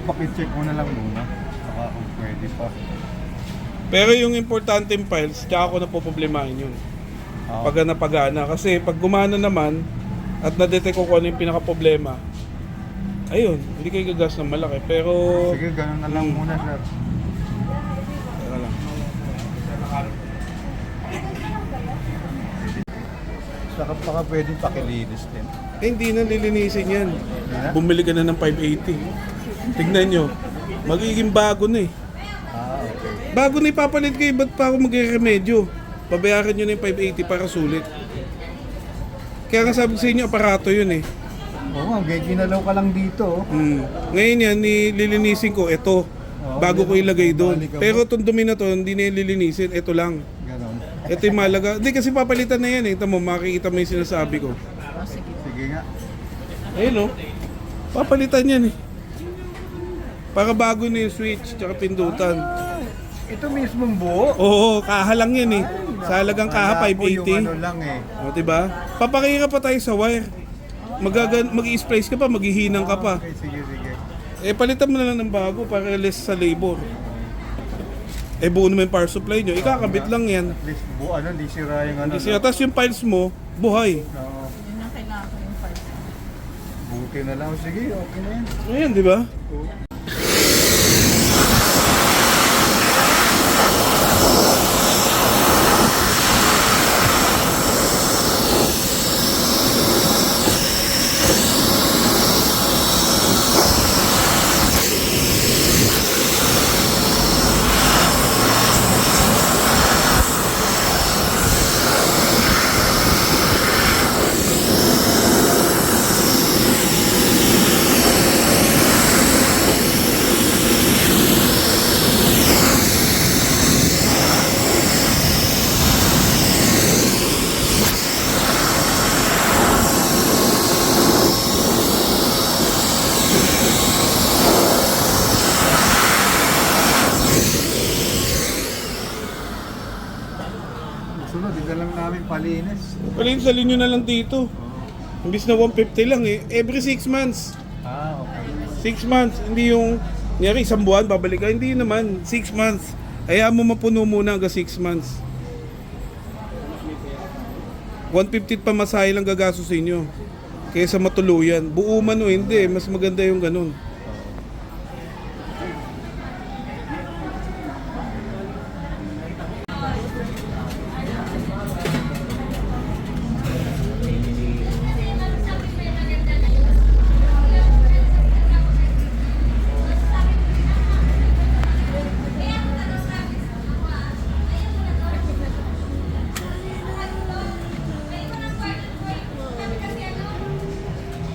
S8: Pakicheck mo na lang muna. Baka kung pwede pa.
S4: Pero yung importanteng files, tsaka ako napoproblemahin yun. Pagana. Kasi pag gumana naman, at na-detect ko kung ano yung pinaka-problema, ayun, hindi kayo gagas ng malaki. Pero...
S8: Sige, ganun na lang muna, sir.
S4: Teka lang.
S8: Saka baka pwedeng pakilinis din.
S4: Eh, hindi na lilinisin yan. Bumili ka na ng 580. Tignan nyo, magiging bago na eh.
S8: Okay.
S4: Bago na ipapalit kayo, ba't pa ako magre-remedyo? Pabayaran nyo na yung 580 para sulit. Kaya nga sabi ko sa inyo, aparato yun eh.
S8: Oo nga, ginalaw ka lang dito.
S4: Ngayon yan, nililinisin ko, ito. Bago ko ilagay doon. Pero itong dumi na to, hindi na lilinisin, ito lang.
S8: Ganon.
S4: Ito yung malaga. Hindi kasi papalitan na yan eh. Tamo, makikita mo yung sinasabi ko.
S8: Sige nga.
S4: Ayun oh. Papalitan yan eh. Para bago na yung switch, tsaka pindutan.
S8: Ito mismong buo.
S4: Oo, kaha lang yan eh. Sa halagang kaha,
S8: Kala ko yung
S4: 580.
S8: ano lang eh.
S4: O, diba? Papakira pa tayo sa wire. Mag-i-splice ka pa, maghihinang ka pa.
S8: Okay, sige.
S4: Eh, palitan mo na lang ng bago para less sa labor. Eh, buo naman yung power supply nyo. Ikakabit lang yan.
S8: At least buo, di sira yung ano.
S4: Tapos yung files mo, buhay.
S8: Oo.
S5: Yun ang kailangan ko yung files.
S8: Buti na lang. Sige, okay na yan.
S4: Ayan, di ba?
S8: Sunod, hindi lang namin palinis.
S4: Palinsalin nyo na lang dito. Imbis na 150 lang eh. Every 6 months.
S8: Okay.
S4: 6 months. Hindi yung, nyari isang buwan, babalik ka. Hindi naman. 6 months. Hayaan mo mapuno muna hanggang 6 months. 150 pa masahe lang gagastos inyo. Kaysa matuluyan. Buo man o hindi. Mas maganda yung ganun.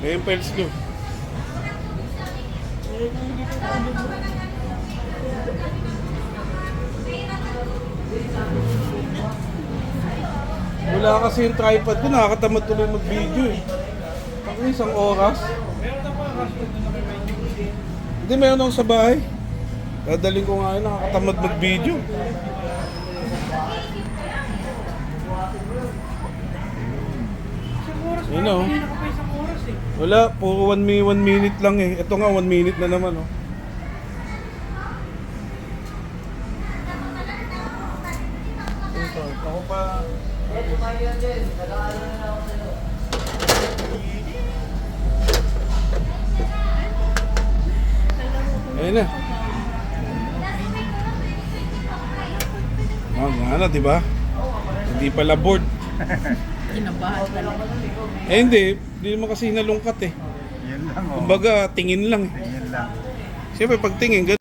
S4: Eh, yung files nyo. Wala kasi yung tripod ko, nakakatamad tuloy mag-video eh. Ako isang oras. Hindi, meron ako sa bahay. Dadaling ko nga yun, nakakatamad mag-video. Yun o. Wala, puro 1 minute lang eh. Ito nga, 1 minute na naman oh. Ako pa. Ayun na. Nga na, diba? Hindi pala board.
S5: Kinabahan talaga.
S4: Eh hindi naman kasi nalungkat eh.
S8: Yan lang oh.
S4: Kumbaga, tingin lang eh.
S8: Yan lang.
S4: Siyempre, pag tingin, ganun.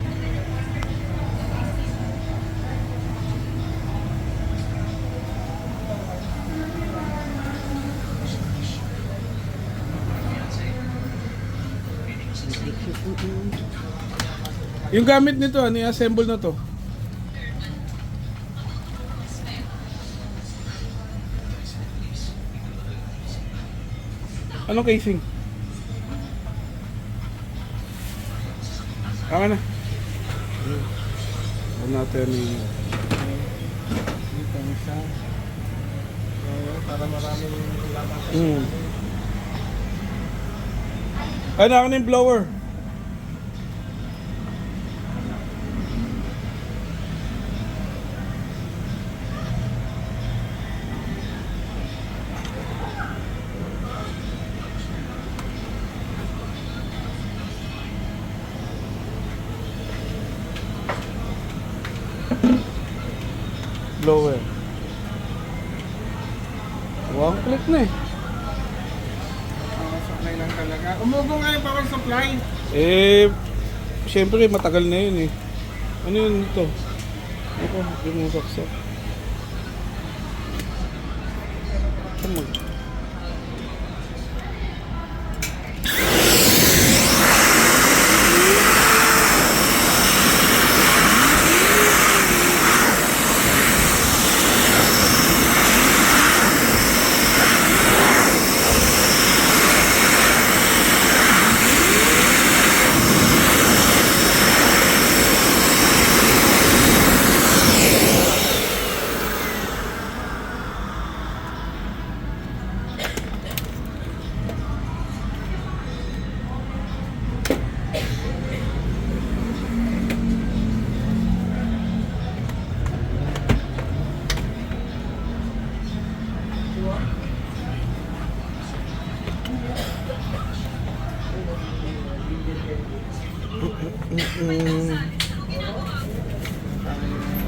S4: Yung gamit nito, ano yung assemble na to? Anong casing? Aka na. Ano natin yung...
S8: Dito isa. Para maraming lakas.
S4: Ay, naka na yung blower. Blower. One click na eh.
S8: Power supply lang talaga. Umubo nga yung power supply.
S4: Eh, syempre matagal na yun eh. Ano yun ito? Ako, yung mga saksak.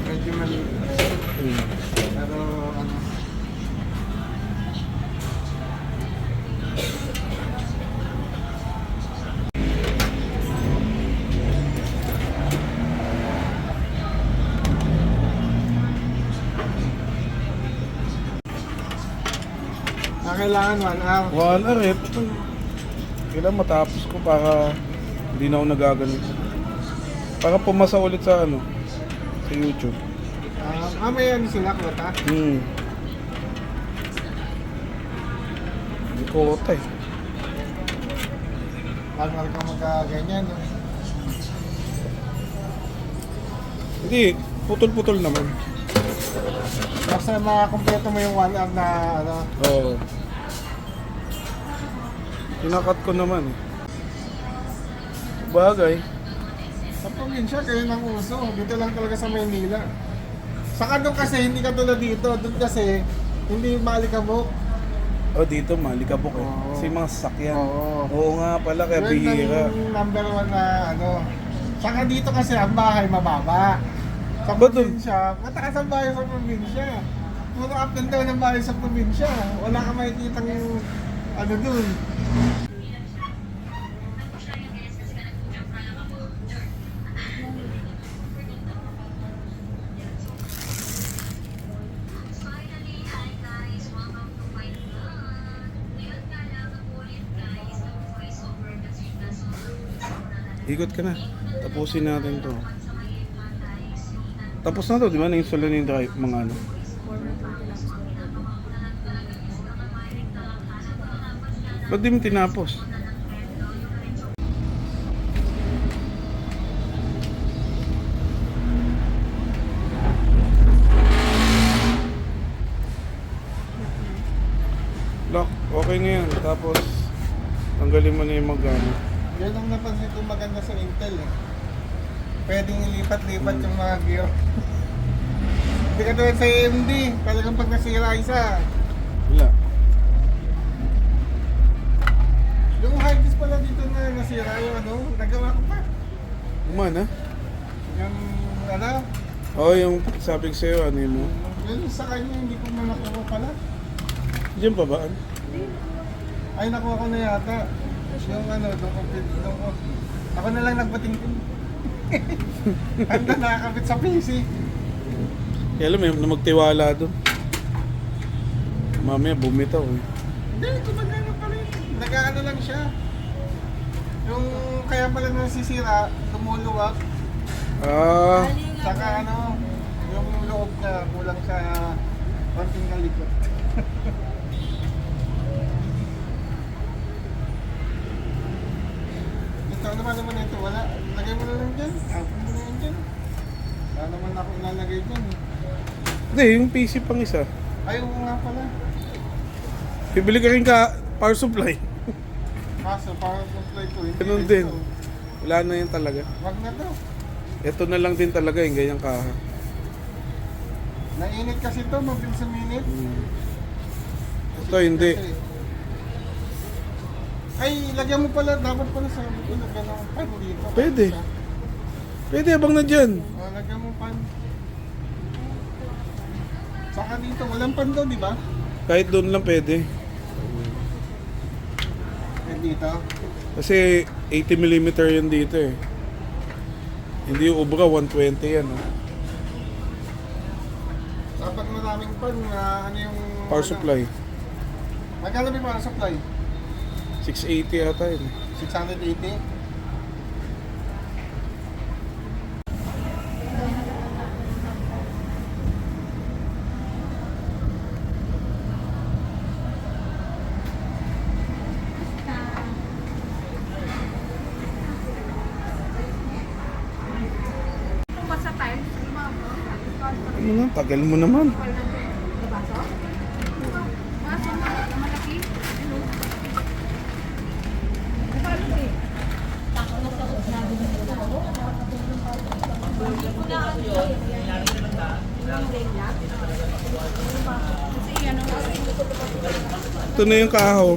S8: Medyo mali. Pero ano, kailangan 1 hour.
S4: Wala rin. Kailangan matapos ko para hindi na ako nagaganito. Para pumasa ulit sa ano, sa YouTube.
S8: May ano sila, kwata?
S4: Hindi ko kota eh.
S8: Bago ka magkaganyan, no?
S4: Hindi, putol-putol naman.
S8: Basta makakompleto mo yung 1 hour na ano.
S4: Oo. Tinakat ko naman eh. Bagay.
S8: Sa probinsya, kayo ng uso. Dito lang talaga sa Maynila. Saka doon kasi, hindi ka tulad dito. Doon kasi, hindi malikabok.
S4: O dito, malikabok eh.
S8: Oo.
S4: Kasi mga sasakyan.
S8: Oo.
S4: Oo nga pala, kaya
S8: Yun
S4: bihira.
S8: ang number 1 na ano. Saka dito kasi, ang bahay mababa. Sa
S4: Ba't doon?
S8: probinsya, mataas ang bahay sa probinsya. Puro up and down ang bahay sa probinsya. Wala ka makikita ng ano doon.
S10: Finally, hi guys! Welcome to my vlog! Ngayon nga lang ulit guys ang voiceover kasi nasa
S4: Ikot ka na. Tapusin natin to. Tapos na to, di ba? Na-install na yung drive, mga ano. Ba't di mo tinapos? Lock, okay na yan. Tapos, tanggalin mo na yung mag-ano.
S8: Yan ang napansin ko maganda sa Intel eh. Pwedeng ilipat-lipat yung mga gear. Hindi ka tulad sa AMD, talagang pag nasira isa.
S4: Wala.
S8: Yung hard disk pala dito na nasira yung ano, nagawa ko pa.
S4: Umana?
S8: Yung ano,
S4: Oo, yung sabi ko sa'yo, ano yun mo?
S8: yun sa kanya, hindi ko na nakuha pala.
S4: Diyan pa ba?
S8: Ay, nakuha ko na yata. Yung ano, doon ko. Ako na lang nagbating-ting. Handa nakakabit sa PC.
S4: Kaya alam, may na magtiwala doon. Mamaya bumitaw eh.
S8: Hindi, gumagana pa rin. Nag-ano lang siya. Yung kaya pala nasisira, lumuluwak.
S4: Ah,
S8: Saka ano, yung loob niya kulang sa konting kalikot. Ito, ano ba naman ito? Wala. Lagay mo na lang dyan. Tapon mo na lang dyan. Wala naman ako ilalagay dyan.
S4: hindi, yung PC pang isa.
S8: Ay, oo nga pala.
S4: Bibili ka rin ka power supply.
S8: Kaso, para supply ko. Hindi
S4: Ganun
S8: ito.
S4: din. Wala na yan talaga.
S8: Wag na to.
S4: Ito na lang din talaga yung ganyang kaha.
S8: Nainit kasi to, mabilis sa minute.
S4: Ito hindi.
S8: Ay, lagyan mo pala, dapat pala sa ito, lagyan ng pan dito.
S4: Pwede. Pwede, abang na dyan.
S8: Lagyan mo pan. Saka dito, walang pan daw, di ba?
S4: Kahit doon lang pwede.
S8: Dito.
S4: Kasi 80mm yun dito eh. Hindi yung ubra, 120 yan. Oh.
S8: Dapat maraming pan, ano yung...
S4: Power supply.
S8: Magkano may power supply?
S4: 680 ata yun.
S8: 680?
S4: Ano nga, tagal mo naman. Ito na yung kahaw.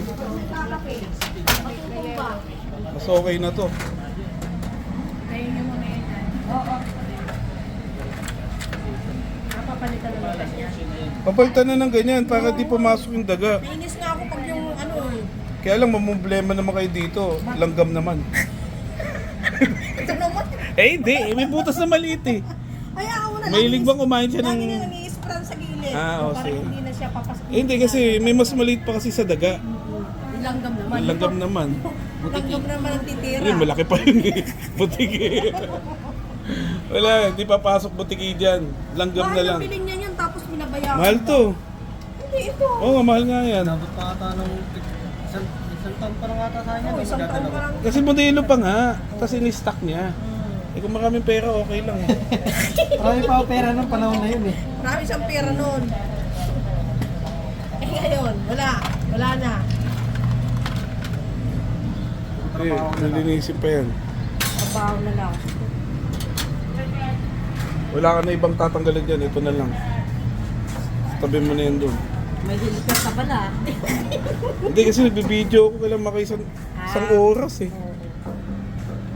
S4: Mas okay na to.
S5: palitan yan.
S4: Papalitan na ng ganyan para di pumasok yung daga.
S5: Nainis nga ako pag yung ano eh.
S4: Kaya lang, mamumblema naman kayo dito. Langgam naman.
S5: Ito naman.
S4: Eh, hindi. May butas na maliit eh.
S5: Ay, ako na lang.
S4: Mahilig bang kumain siya ng...
S5: Lagi na nang-i-spray sa gilid.
S4: Ah, oo,
S5: Para
S4: sige.
S5: hindi na siya papasok.
S4: Eh, hindi kasi may mas maliit pa kasi sa daga.
S5: Langgam naman.
S4: Langgam naman.
S5: Langgam naman ang titira.
S4: Ayun, malaki pa yun eh. Butiki. Wala, hindi papasok butiki dyan. Langgam na
S5: Mahal
S4: lang.
S5: ang bilhin niya yun tapos binabayaran.
S4: Mahal to.
S5: Hindi ito.
S4: Oo nga, mahal nga yan.
S8: Dapat pa ata ng isang taon pa lang ata sa kanya.
S5: Oo, isang taon pa lang.
S4: Kasi modelo pa nga. Tapos in-stock niya. Eh kung maraming pera, okay lang eh.
S8: Marami pa ako pera ng panahon na yun eh.
S5: Marami siyang pera noon. Eh ngayon, wala. Wala na.
S4: Eh, nalinisin pa yan.
S5: Trabaho na lang.
S4: Wala ka na ibang tatanggalin dyan. Ito na lang. Tabi mo na yan doon.
S5: May hilikas ka pala.
S4: Hindi kasi nagbibideo ko kailan isang oras eh.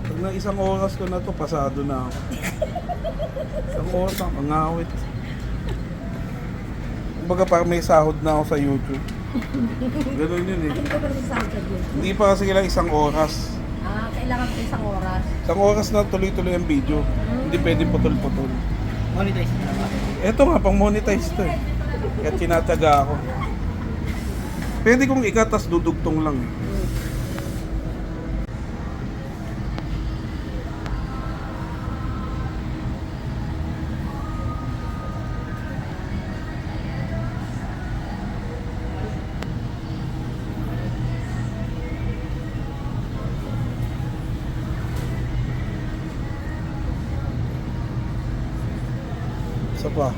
S4: Pag na isang oras ko na to, pasado na ako. Isang oras ako, pangawit. Kumbaga parang may sahod na ako sa YouTube. Ganun yun eh.
S5: Hindi ka ba nagsasabi yun?
S4: Hindi pa kasi kailangan isang oras.
S5: Ah, kailangan pa isang oras.
S4: Isang oras na tuloy-tuloy ang video. Hindi pwede putol-putol.
S8: Monetize na ba?
S4: Eto nga, pang monetize to eh. Kaya tinataga ako. Pwede kong ikatas dudugtong lang eh. Isa pa.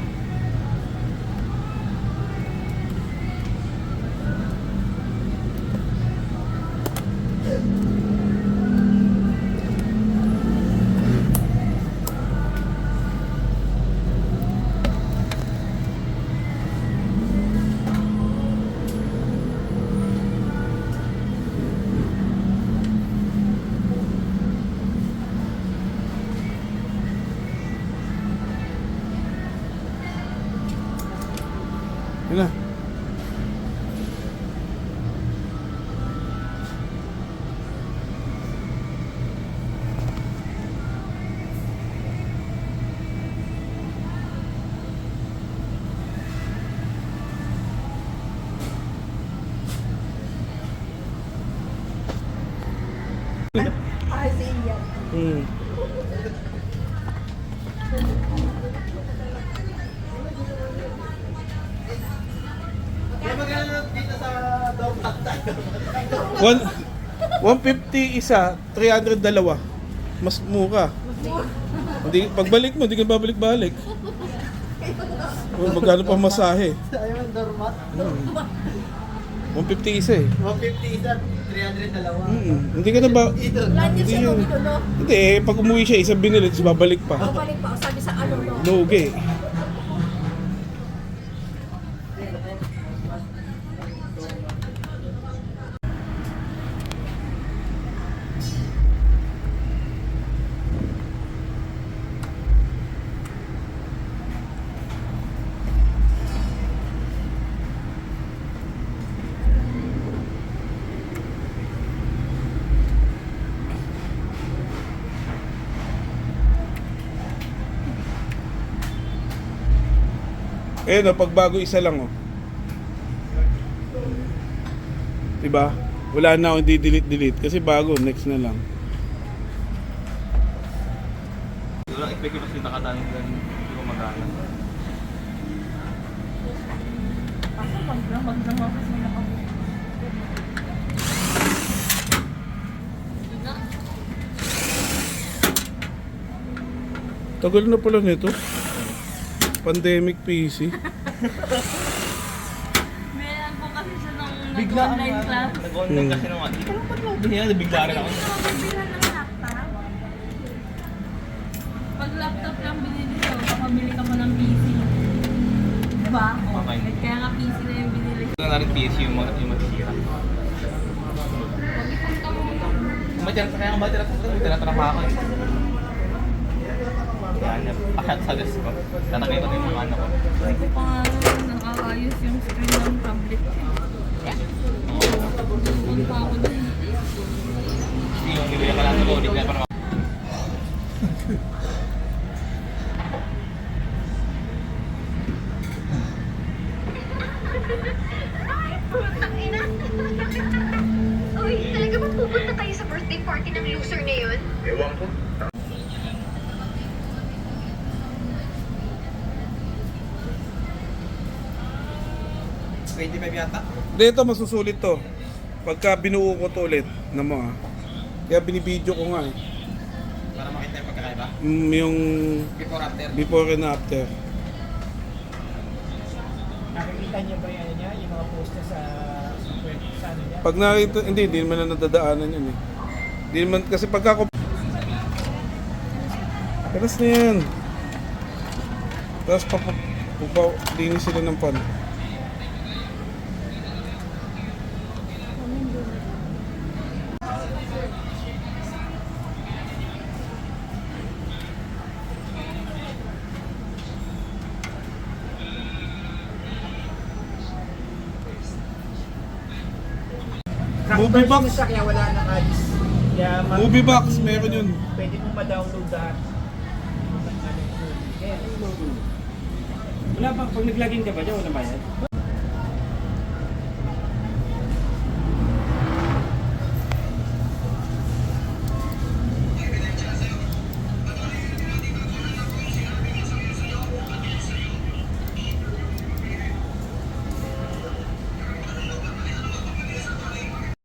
S4: Yun na.
S5: Ay, sa India.
S4: Hmm.
S8: Kaya maganda dito sa Dorpat tayo.
S4: 150 isa, 300 dalawa. Mas mura. Hindi, pagbalik mo, hindi ka babalik-balik. Magkano pa masahe?
S8: Ayaw ang Dorpat.
S4: 150 isa eh.
S8: 150 isa, 300 dalawa.
S4: Hindi ka na ba...
S5: Plan niya
S4: Hindi
S5: siya
S4: yun.
S5: dito, no?
S4: Hindi eh, pag umuwi siya, isang binili, tapos babalik pa.
S5: Babalik pa. Sabi sa ano, no?
S4: Lugi. Eh no, pagbago isa lang oh. Diba? Wala na akong di-delete kasi bago, next na lang.
S9: Walang expect ko kasi nakatanin ko hindi ko magana.
S4: Tagal na pala nito. Pandemic PC.
S10: Meron po kasi siya nung
S8: Bigla ang
S10: nag-online class.
S9: Nag-online kasi nung hindi ko lang pala binila, bigla rin ako.
S10: Hindi ko mabibila ng laptop. Pag laptop lang binili ko, makabili ka pa ng PC. Diba?
S9: Okay.
S10: Kaya nga PC na yung binili.
S9: Ito na rin PC yung masisira. Kaya nga ba tinatrapa ako eh. Yan, pakat sa desk ko. Tatagay ko din yung ano ko.
S11: Hindi ko pa nga nakakaayos yung screen ng tablet ko. Doon pa ako dun.
S9: Yung nilaya ka lang sa ulit kaya para
S10: Putang ina! Uy, talaga bang pupunta tayo sa birthday party ng loser na yun?
S6: Ewan ko.
S4: Hindi, ito masusulit to. Pagka binuo ko to ulit, na mo ah. Kaya binibideo ko nga eh.
S2: Para makita yung pagkakaiba.
S4: Yung
S2: Before after.
S4: before and after.
S2: Nakikita niyo ba yan niya? Yung mga post niya sa ano niya?
S4: Pag nakita, hindi naman na nadadaanan yun eh. Hindi naman, kasi pagka ko... Pelas na yan. Tapos linis sila ng pan. Movie box.
S2: Kaya wala nang alis. Kaya
S4: Movie box, meron yun.
S2: pwede mo ma-download lahat. Wala ba? Pag nag-login ka ba dyan, wala bayad?